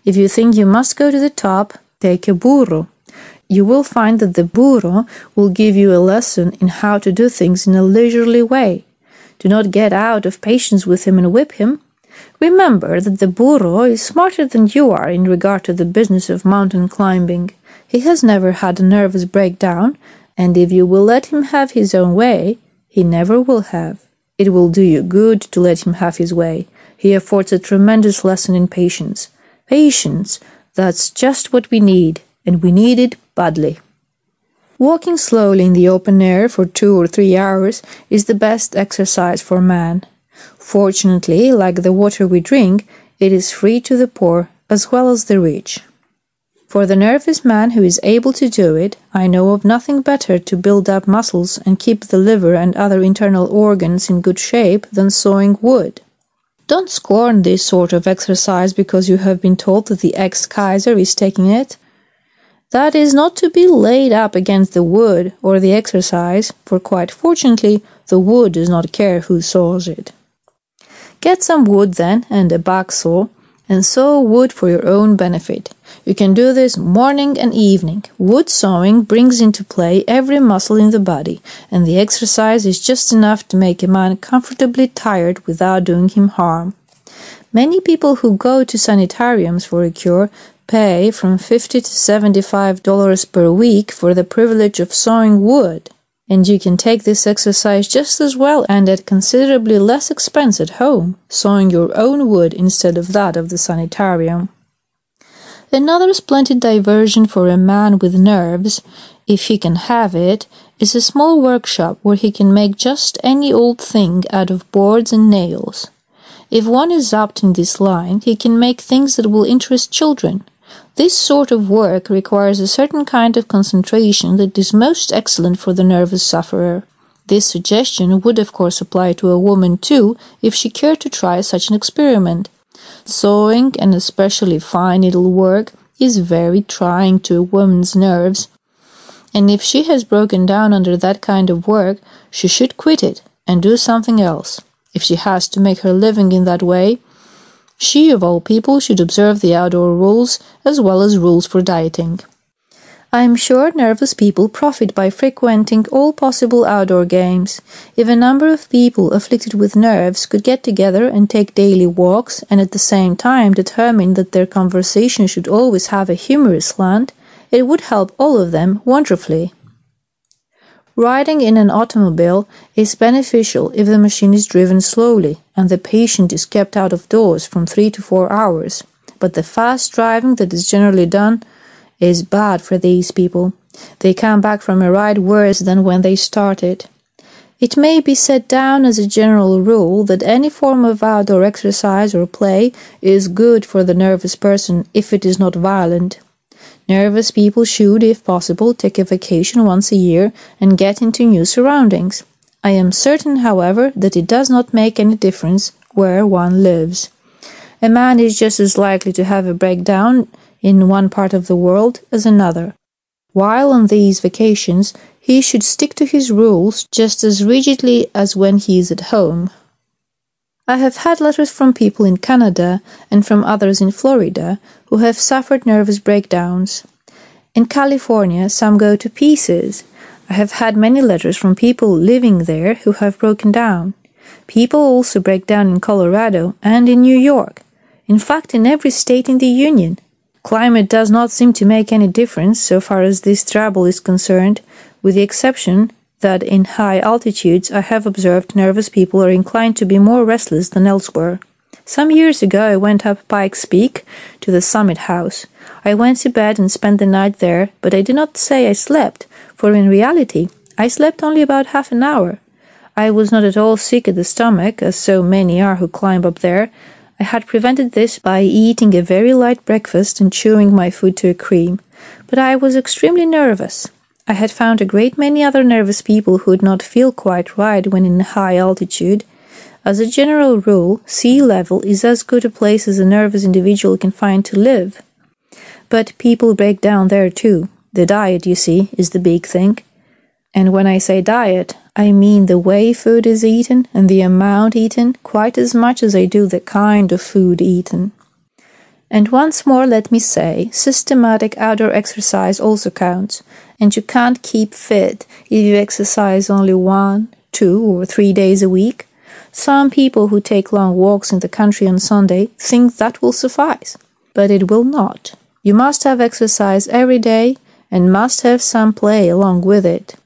If you think you must go to the top, take a burro. You will find that the burro will give you a lesson in how to do things in a leisurely way. Do not get out of patience with him and whip him. Remember that the burro is smarter than you are in regard to the business of mountain climbing. He has never had a nervous breakdown, and if you will let him have his own way, he never will have. It will do you good to let him have his way. He affords a tremendous lesson in patience. Patience, that's just what we need, and we need it badly. Walking slowly in the open air for 2 or 3 hours is the best exercise for man. Fortunately, like the water we drink, it is free to the poor as well as the rich. For the nervous man who is able to do it, I know of nothing better to build up muscles and keep the liver and other internal organs in good shape than sawing wood. Don't scorn this sort of exercise because you have been told that the ex-Kaiser is taking it. That is not to be laid up against the wood or the exercise, for quite fortunately, the wood does not care who saws it. Get some wood then, and a backsaw, and saw wood for your own benefit. You can do this morning and evening. Wood sawing brings into play every muscle in the body, and the exercise is just enough to make a man comfortably tired without doing him harm. Many people who go to sanitariums for a cure pay from $50 to $75 per week for the privilege of sawing wood. And you can take this exercise just as well and at considerably less expense at home, sawing your own wood instead of that of the sanitarium. Another splendid diversion for a man with nerves, if he can have it, is a small workshop where he can make just any old thing out of boards and nails. If one is apt in this line, he can make things that will interest children. This sort of work requires a certain kind of concentration that is most excellent for the nervous sufferer. This suggestion would of course apply to a woman too, if she cared to try such an experiment. Sewing, and especially fine needlework, is very trying to a woman's nerves, and if she has broken down under that kind of work, she should quit it and do something else. If she has to make her living in that way, she, of all people, should observe the outdoor rules as well as rules for dieting. I am sure nervous people profit by frequenting all possible outdoor games. If a number of people afflicted with nerves could get together and take daily walks and at the same time determine that their conversation should always have a humorous slant, it would help all of them wonderfully. Riding in an automobile is beneficial if the machine is driven slowly and the patient is kept out of doors from 3 to 4 hours, but the fast driving that is generally done is bad for these people. They come back from a ride worse than when they started. It may be set down as a general rule that any form of outdoor exercise or play is good for the nervous person if it is not violent. Nervous people should, if possible, take a vacation once a year and get into new surroundings. I am certain, however, that it does not make any difference where one lives. A man is just as likely to have a breakdown in one part of the world as another. While on these vacations, he should stick to his rules just as rigidly as when he is at home. I have had letters from people in Canada and from others in Florida who have suffered nervous breakdowns. In California, some go to pieces. I have had many letters from people living there who have broken down. People also break down in Colorado and in New York. In fact, in every state in the Union. Climate does not seem to make any difference so far as this trouble is concerned, with the exception that in high altitudes I have observed nervous people are inclined to be more restless than elsewhere. Some years ago I went up Pikes Peak to the Summit House. I went to bed and spent the night there, but I do not say I slept, for in reality I slept only about half an hour. I was not at all sick at the stomach, as so many are who climb up there. I had prevented this by eating a very light breakfast and chewing my food to a cream, but I was extremely nervous. I had found a great many other nervous people who would not feel quite right when in high altitude. As a general rule, sea level is as good a place as a nervous individual can find to live. But people break down there too. The diet, you see, is the big thing. And when I say diet, I mean the way food is eaten and the amount eaten quite as much as I do the kind of food eaten. And once more let me say, systematic outdoor exercise also counts, and you can't keep fit if you exercise only 1, 2 or 3 days a week. Some people who take long walks in the country on Sunday think that will suffice, but it will not. You must have exercise every day and must have some play along with it.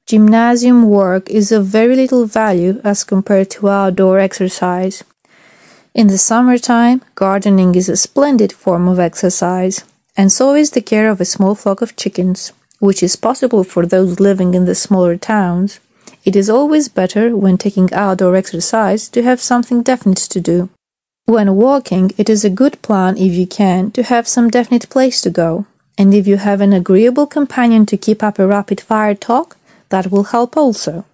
Gymnasium work is of very little value as compared to outdoor exercise. In the summertime, gardening is a splendid form of exercise, and so is the care of a small flock of chickens, which is possible for those living in the smaller towns. It is always better, when taking outdoor exercise, to have something definite to do. When walking, it is a good plan, if you can, to have some definite place to go, and if you have an agreeable companion to keep up a rapid-fire talk, that will help also.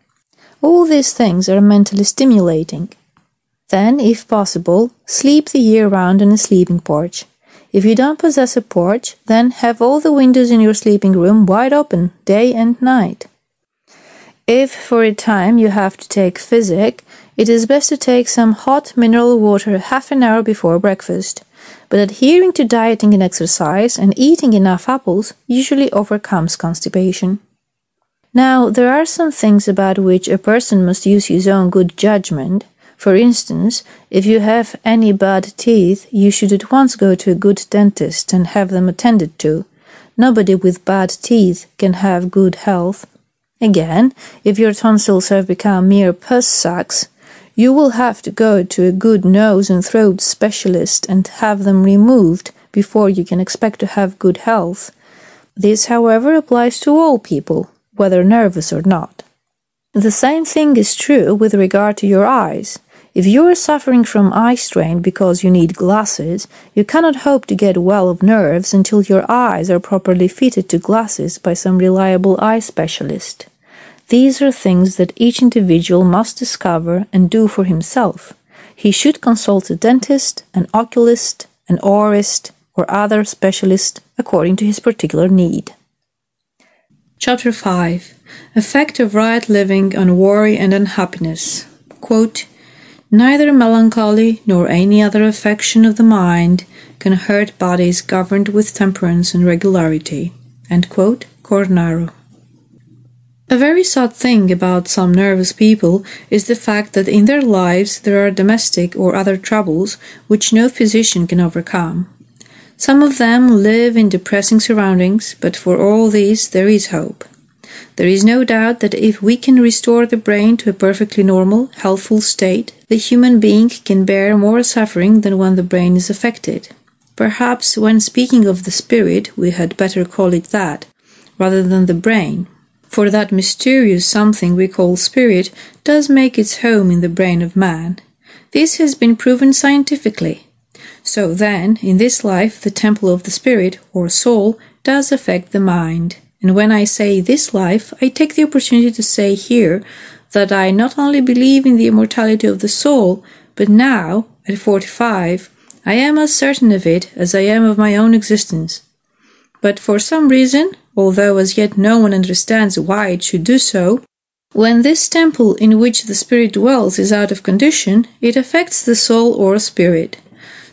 All these things are mentally stimulating. Then, if possible, sleep the year round on a sleeping porch. If you don't possess a porch, then have all the windows in your sleeping room wide open, day and night. If for a time you have to take physic, it is best to take some hot mineral water half an hour before breakfast. But adhering to dieting and exercise and eating enough apples usually overcomes constipation. Now, there are some things about which a person must use his own good judgment. For instance, if you have any bad teeth, you should at once go to a good dentist and have them attended to. Nobody with bad teeth can have good health. Again, if your tonsils have become mere pus sacs, you will have to go to a good nose and throat specialist and have them removed before you can expect to have good health. This, however, applies to all people, whether nervous or not. The same thing is true with regard to your eyes. If you are suffering from eye strain because you need glasses, you cannot hope to get well of nerves until your eyes are properly fitted to glasses by some reliable eye specialist. These are things that each individual must discover and do for himself. He should consult a dentist, an oculist, an aurist, or other specialist according to his particular need. Chapter 5. Effect of right living on worry and unhappiness. Quote, "Neither melancholy nor any other affection of the mind can hurt bodies governed with temperance and regularity." End quote, Cornaro. A very sad thing about some nervous people is the fact that in their lives there are domestic or other troubles which no physician can overcome. Some of them live in depressing surroundings, but for all these there is hope. There is no doubt that if we can restore the brain to a perfectly normal, healthful state, the human being can bear more suffering than when the brain is affected. Perhaps when speaking of the spirit, we had better call it that, rather than the brain, for that mysterious something we call spirit does make its home in the brain of man. This has been proven scientifically. So then, in this life, the temple of the spirit, or soul, does affect the mind. And when I say this life, I take the opportunity to say here that I not only believe in the immortality of the soul, but now, at 45, I am as certain of it as I am of my own existence. But for some reason, although as yet no one understands why it should do so, when this temple in which the spirit dwells is out of condition, it affects the soul or spirit.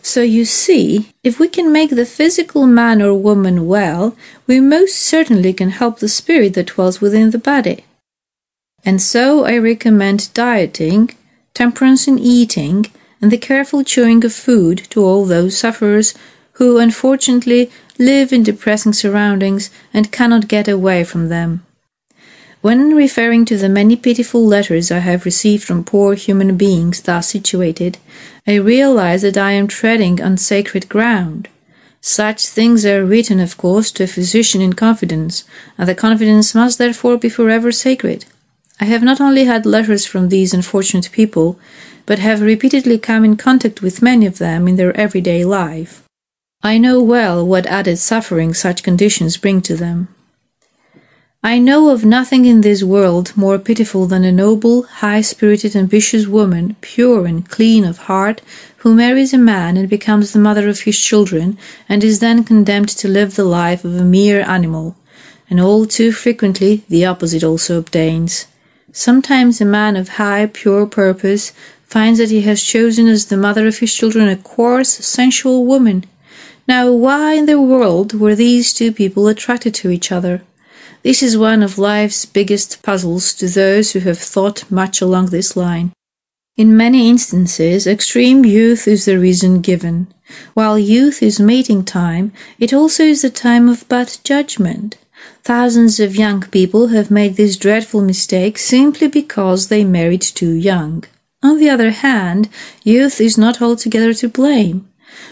So you see, if we can make the physical man or woman well, we most certainly can help the spirit that dwells within the body. And so I recommend dieting, temperance in eating, and the careful chewing of food to all those sufferers who, unfortunately, live in depressing surroundings and cannot get away from them. When referring to the many pitiful letters I have received from poor human beings thus situated, I realize that I am treading on sacred ground. Such things are written, of course, to a physician in confidence, and the confidence must therefore be forever sacred. I have not only had letters from these unfortunate people, but have repeatedly come in contact with many of them in their everyday life. I know well what added suffering such conditions bring to them. I know of nothing in this world more pitiful than a noble, high-spirited, ambitious woman, pure and clean of heart, who marries a man and becomes the mother of his children, and is then condemned to live the life of a mere animal. And all too frequently the opposite also obtains. Sometimes a man of high, pure purpose finds that he has chosen as the mother of his children a coarse, sensual woman. Now, why in the world were these two people attracted to each other? This is one of life's biggest puzzles to those who have thought much along this line. In many instances, extreme youth is the reason given. While youth is mating time, it also is the time of bad judgment. Thousands of young people have made this dreadful mistake simply because they married too young. On the other hand, youth is not altogether to blame.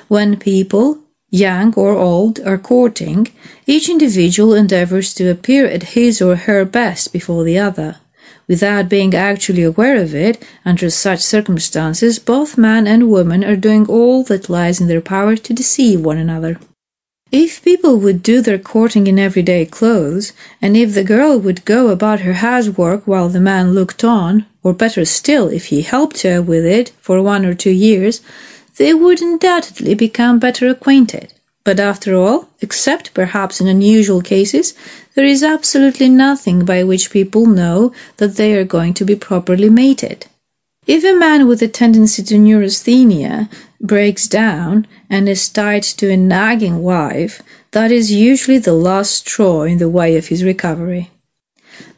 When people, young or old, are courting, each individual endeavors to appear at his or her best before the other. Without being actually aware of it, under such circumstances, both man and woman are doing all that lies in their power to deceive one another. If people would do their courting in everyday clothes, and if the girl would go about her housework while the man looked on, or better still, if he helped her with it for 1 or 2 years, they would undoubtedly become better acquainted. But after all, except perhaps in unusual cases, there is absolutely nothing by which people know that they are going to be properly mated. If a man with a tendency to neurasthenia breaks down and is tied to a nagging wife, that is usually the last straw in the way of his recovery.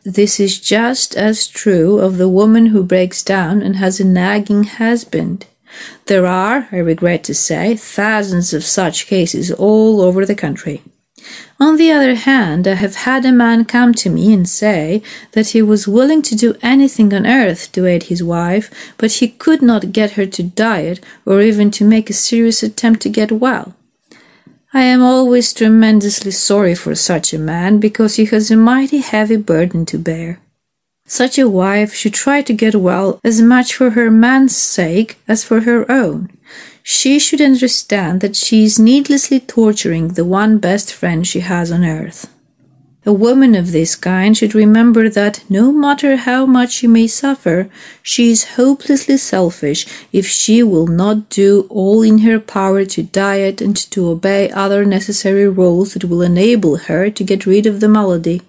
This is just as true of the woman who breaks down and has a nagging husband. There are, I regret to say, thousands of such cases all over the country. On the other hand, I have had a man come to me and say that he was willing to do anything on earth to aid his wife, but he could not get her to diet or even to make a serious attempt to get well. I am always tremendously sorry for such a man because he has a mighty heavy burden to bear. Such a wife should try to get well as much for her man's sake as for her own. She should understand that she is needlessly torturing the one best friend she has on earth. A woman of this kind should remember that, no matter how much she may suffer, she is hopelessly selfish if she will not do all in her power to diet and to obey other necessary rules that will enable her to get rid of the malady.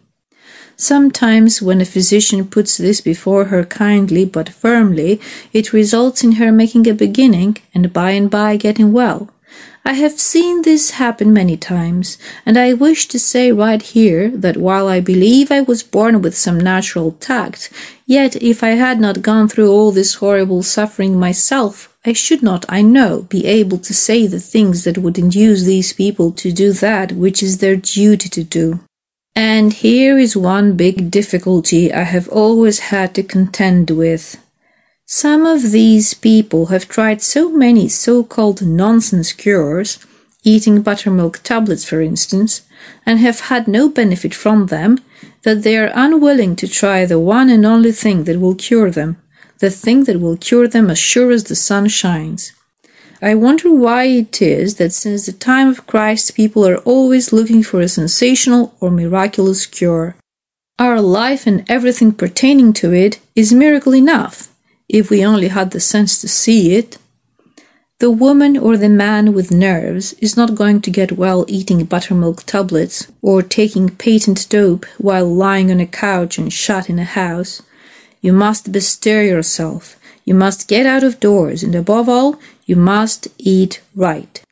Sometimes, when a physician puts this before her kindly but firmly, it results in her making a beginning and by getting well. I have seen this happen many times, and I wish to say right here that while I believe I was born with some natural tact, yet if I had not gone through all this horrible suffering myself, I should not, I know, be able to say the things that would induce these people to do that which is their duty to do. And here is one big difficulty I have always had to contend with. Some of these people have tried so many so-called nonsense cures, eating buttermilk tablets for instance, and have had no benefit from them, that they are unwilling to try the one and only thing that will cure them, the thing that will cure them as sure as the sun shines. I wonder why it is that since the time of Christ people are always looking for a sensational or miraculous cure. Our life and everything pertaining to it is miracle enough, if we only had the sense to see it. The woman or the man with nerves is not going to get well eating buttermilk tablets or taking patent dope while lying on a couch and shut in a house. You must bestir yourself. You must get out of doors, and above all, you must eat right.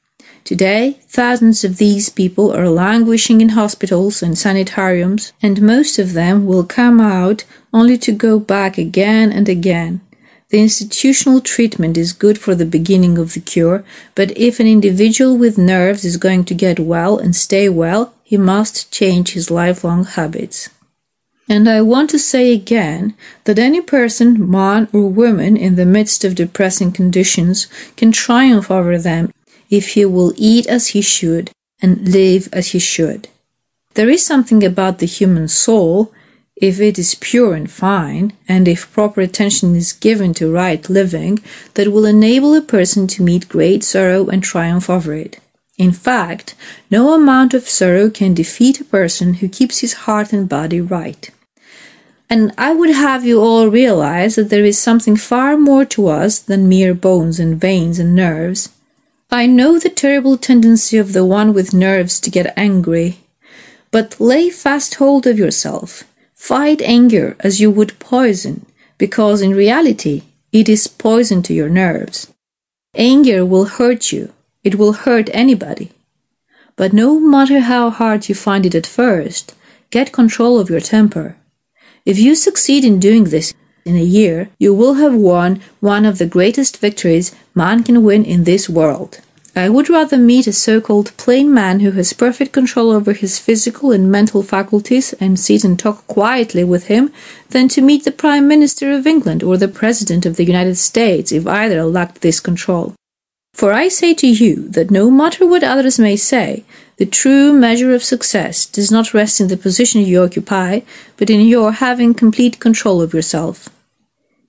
Today, thousands of these people are languishing in hospitals and sanitariums, and most of them will come out only to go back again and again. The institutional treatment is good for the beginning of the cure, but if an individual with nerves is going to get well and stay well, he must change his lifelong habits. And I want to say again that any person, man or woman, in the midst of depressing conditions can triumph over them if he will eat as he should and live as he should. There is something about the human soul, if it is pure and fine, and if proper attention is given to right living, that will enable a person to meet great sorrow and triumph over it. In fact, no amount of sorrow can defeat a person who keeps his heart and body right. And I would have you all realize that there is something far more to us than mere bones and veins and nerves. I know the terrible tendency of the one with nerves to get angry, but lay fast hold of yourself. Fight anger as you would poison, because in reality it is poison to your nerves. Anger will hurt you. It will hurt anybody. But no matter how hard you find it at first, get control of your temper. If you succeed in doing this in a year, you will have won one of the greatest victories man can win in this world. I would rather meet a so-called plain man who has perfect control over his physical and mental faculties and sit and talk quietly with him than to meet the Prime Minister of England or the President of the United States if either lacked this control. For I say to you that no matter what others may say, the true measure of success does not rest in the position you occupy, but in your having complete control of yourself.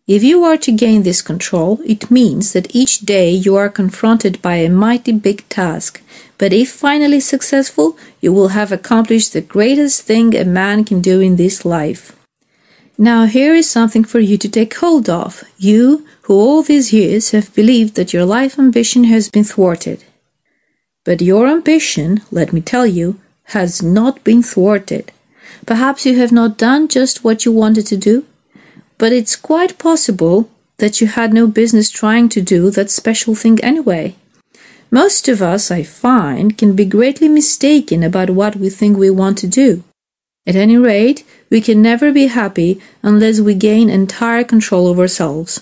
If you are to gain this control, it means that each day you are confronted by a mighty big task, but if finally successful, you will have accomplished the greatest thing a man can do in this life. Now here is something for you to take hold of, you who all these years have believed that your life ambition has been thwarted. But your ambition, let me tell you, has not been thwarted. Perhaps you have not done just what you wanted to do, but it's quite possible that you had no business trying to do that special thing anyway. Most of us, I find, can be greatly mistaken about what we think we want to do. At any rate, we can never be happy unless we gain entire control of ourselves.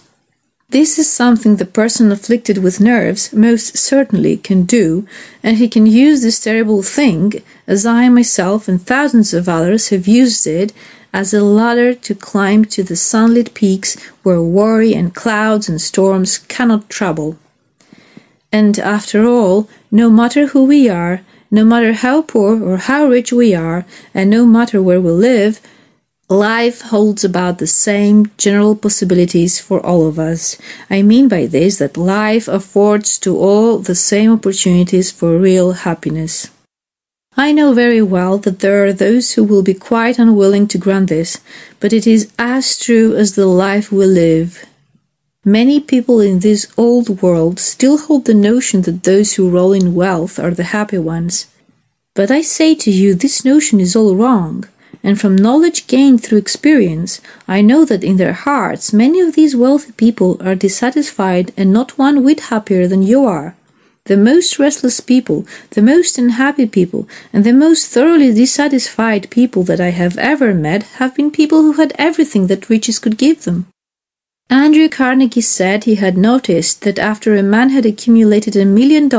This is something the person afflicted with nerves most certainly can do, and he can use this terrible thing, as I myself and thousands of others have used it, as a ladder to climb to the sunlit peaks where worry and clouds and storms cannot trouble. And after all, no matter who we are, no matter how poor or how rich we are, and no matter where we live, life holds about the same general possibilities for all of us. I mean by this that life affords to all the same opportunities for real happiness. I know very well that there are those who will be quite unwilling to grant this, but it is as true as the life we live. Many people in this old world still hold the notion that those who roll in wealth are the happy ones. But I say to you, this notion is all wrong, and from knowledge gained through experience, I know that in their hearts many of these wealthy people are dissatisfied and not one whit happier than you are. The most restless people, the most unhappy people, and the most thoroughly dissatisfied people that I have ever met have been people who had everything that riches could give them. Andrew Carnegie said he had noticed that after a man had accumulated $1 million,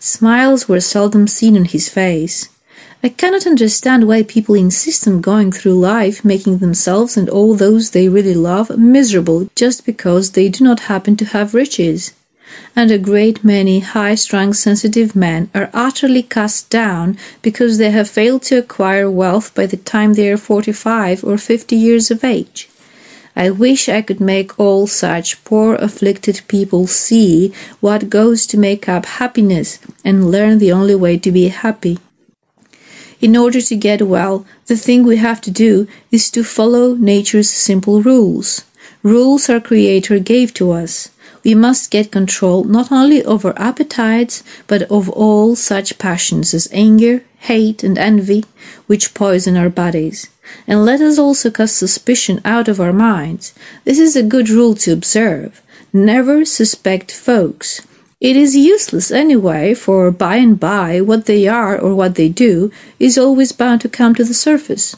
smiles were seldom seen on his face. I cannot understand why people insist on going through life making themselves and all those they really love miserable just because they do not happen to have riches. And a great many high-strung sensitive men are utterly cast down because they have failed to acquire wealth by the time they are 45 or 50 years of age. I wish I could make all such poor afflicted people see what goes to make up happiness and learn the only way to be happy. In order to get well, the thing we have to do is to follow nature's simple rules. Rules our Creator gave to us. We must get control not only over appetites, but of all such passions as anger, hate, and envy, which poison our bodies. And let us also cast suspicion out of our minds. This is a good rule to observe. Never suspect folks. It is useless anyway, for by and by what they are or what they do is always bound to come to the surface.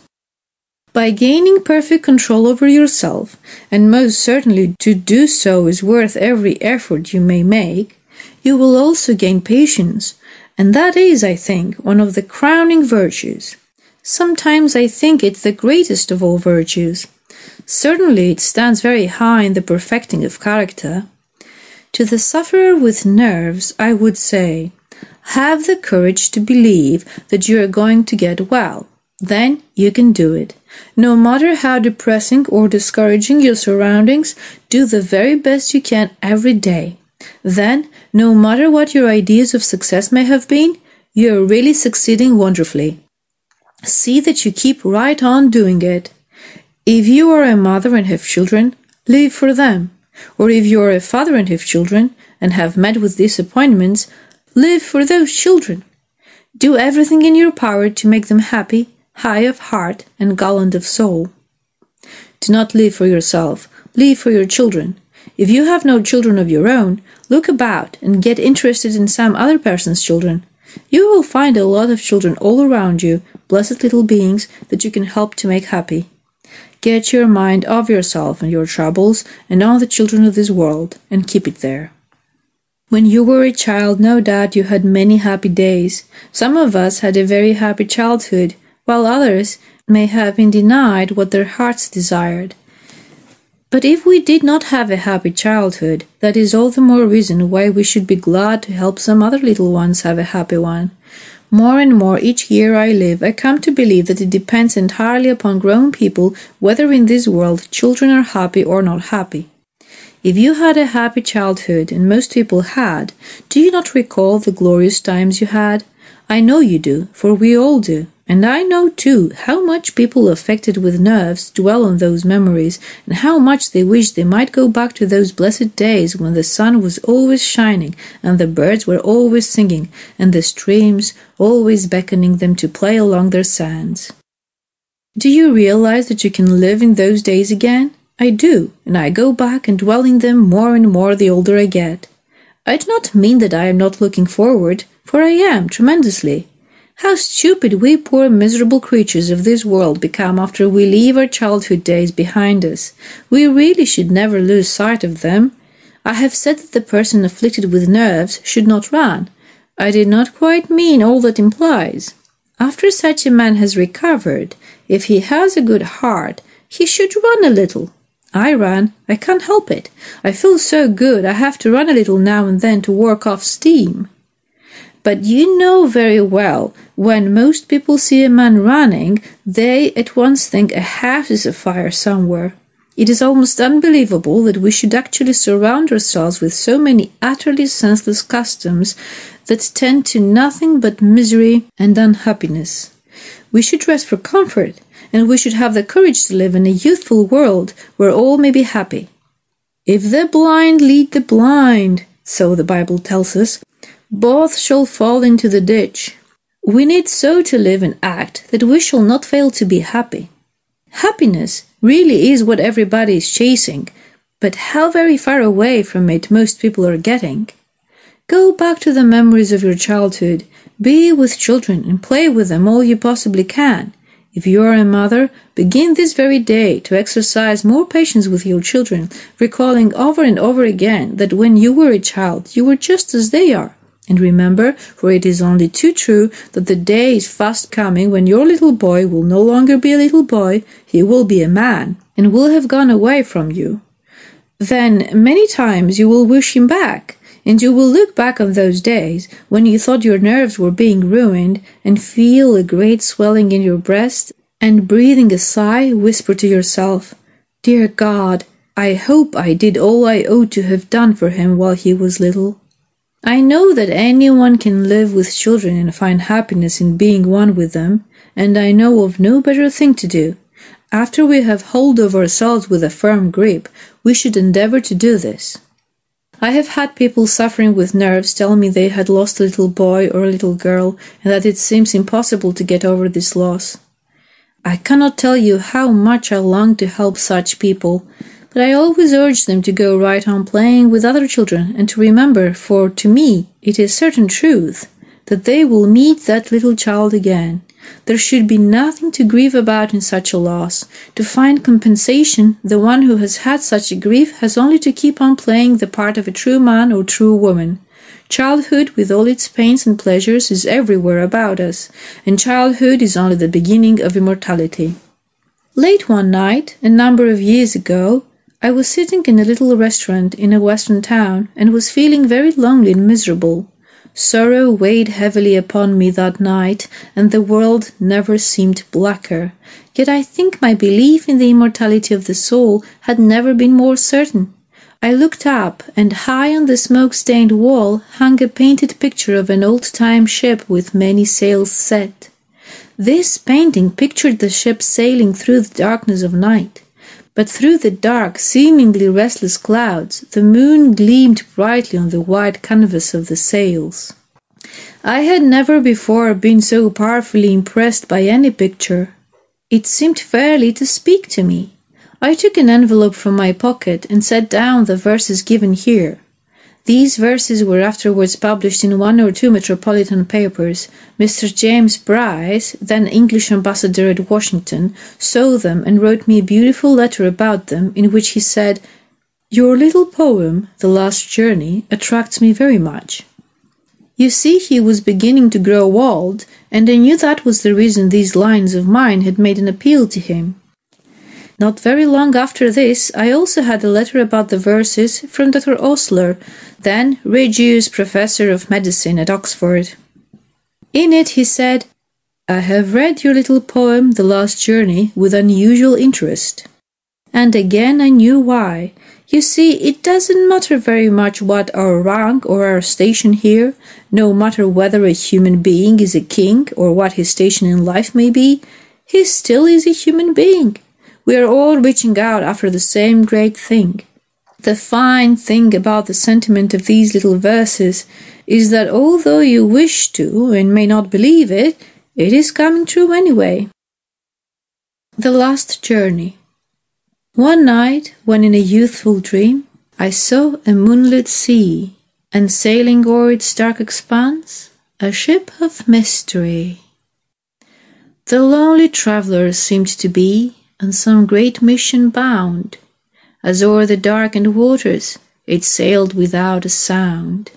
By gaining perfect control over yourself, and most certainly to do so is worth every effort you may make, you will also gain patience, and that is, I think, one of the crowning virtues. Sometimes I think it's the greatest of all virtues. Certainly it stands very high in the perfecting of character. To the sufferer with nerves, I would say, have the courage to believe that you are going to get well. Then you can do it. No matter how depressing or discouraging your surroundings, do the very best you can every day. Then, no matter what your ideas of success may have been, you are really succeeding wonderfully. See that you keep right on doing it. If you are a mother and have children, live for them. Or if you are a father and have children and have met with disappointments, live for those children. Do everything in your power to make them happy, high of heart and gallant of soul. Do not live for yourself, live for your children. If you have no children of your own, look about and get interested in some other person's children. You will find a lot of children all around you, blessed little beings that you can help to make happy. Get your mind off yourself and your troubles and on the children of this world, and keep it there. When you were a child, no doubt you had many happy days. Some of us had a very happy childhood, while others may have been denied what their hearts desired. But if we did not have a happy childhood, that is all the more reason why we should be glad to help some other little ones have a happy one. More and more each year I live, I come to believe that it depends entirely upon grown people whether in this world children are happy or not happy. If you had a happy childhood, and most people had, do you not recall the glorious times you had? I know you do, for we all do. And I know, too, how much people affected with nerves dwell on those memories, and how much they wish they might go back to those blessed days when the sun was always shining, and the birds were always singing, and the streams always beckoning them to play along their sands. Do you realize that you can live in those days again? I do, and I go back and dwell in them more and more the older I get. I do not mean that I am not looking forward, for I am, tremendously. How stupid we poor miserable creatures of this world become after we leave our childhood days behind us. We really should never lose sight of them. I have said that the person afflicted with nerves should not run. I did not quite mean all that implies. After such a man has recovered, if he has a good heart, he should run a little. I run. I can't help it. I feel so good I have to run a little now and then to work off steam. But you know very well, when most people see a man running, they at once think a house is afire somewhere. It is almost unbelievable that we should actually surround ourselves with so many utterly senseless customs that tend to nothing but misery and unhappiness. We should dress for comfort, and we should have the courage to live in a youthful world where all may be happy. If the blind lead the blind, so the Bible tells us, both shall fall into the ditch. We need so to live and act that we shall not fail to be happy. Happiness really is what everybody is chasing, but how very far away from it most people are getting. Go back to the memories of your childhood, be with children and play with them all you possibly can. If you are a mother, begin this very day to exercise more patience with your children, recalling over and over again that when you were a child, you were just as they are. And remember, for it is only too true, that the day is fast coming when your little boy will no longer be a little boy, he will be a man, and will have gone away from you. Then many times you will wish him back, and you will look back on those days when you thought your nerves were being ruined, and feel a great swelling in your breast, and breathing a sigh, whisper to yourself, "Dear God, I hope I did all I ought to have done for him while he was little." I know that anyone can live with children and find happiness in being one with them, and I know of no better thing to do. After we have hold of ourselves with a firm grip, we should endeavor to do this. I have had people suffering with nerves tell me they had lost a little boy or a little girl, and that it seems impossible to get over this loss. I cannot tell you how much I long to help such people, but I always urge them to go right on playing with other children and to remember, for to me it is certain truth, that they will meet that little child again, There should be nothing to grieve about in such a loss. To find compensation, the one who has had such a grief has only to keep on playing the part of a true man or true woman. Childhood, with all its pains and pleasures, is everywhere about us, and childhood is only the beginning of immortality. Late one night, a number of years ago, I was sitting in a little restaurant in a western town and was feeling very lonely and miserable. Sorrow weighed heavily upon me that night, and the world never seemed blacker. Yet I think my belief in the immortality of the soul had never been more certain. I looked up, and high on the smoke-stained wall hung a painted picture of an old-time ship with many sails set. This painting pictured the ship sailing through the darkness of night. But through the dark, seemingly restless clouds, the moon gleamed brightly on the white canvas of the sails. I had never before been so powerfully impressed by any picture. It seemed fairly to speak to me. I took an envelope from my pocket and set down the verses given here. These verses were afterwards published in 1 or 2 metropolitan papers. Mr. James Bryce, then English ambassador at Washington, saw them and wrote me a beautiful letter about them, in which he said, "Your little poem, The Last Journey, attracts me very much." You see, he was beginning to grow old, and I knew that was the reason these lines of mine had made an appeal to him. Not very long after this, I also had a letter about the verses from Dr. Osler, then Regius Professor of Medicine at Oxford. In it he said, "I have read your little poem, The Last Journey, with unusual interest." And again I knew why. You see, it doesn't matter very much what our rank or our station here, no matter whether a human being is a king or what his station in life may be, he still is a human being. We are all reaching out after the same great thing. The fine thing about the sentiment of these little verses is that although you wish to and may not believe it, it is coming true anyway. The Last Journey. One night, when in a youthful dream, I saw a moonlit sea, and sailing o'er its dark expanse, a ship of mystery. The lonely traveller seemed to be on some great mission bound, as o'er the darkened waters it sailed without a sound.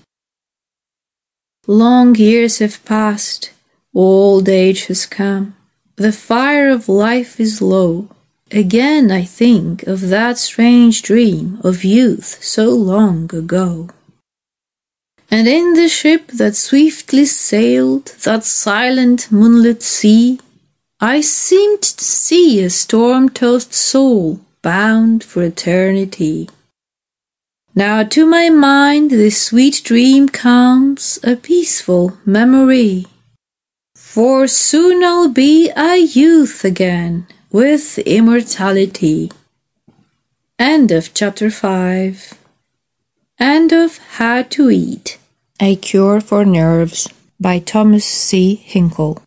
Long years have passed, old age has come, the fire of life is low. Again I think of that strange dream of youth so long ago. And in the ship that swiftly sailed that silent moonlit sea, I seemed to see a storm-tossed soul bound for eternity. Now to my mind this sweet dream comes, a peaceful memory, for soon I'll be a youth again with immortality. End of chapter 5. End of How to Eat, A Cure for Nerves by Thomas C. Hinkle.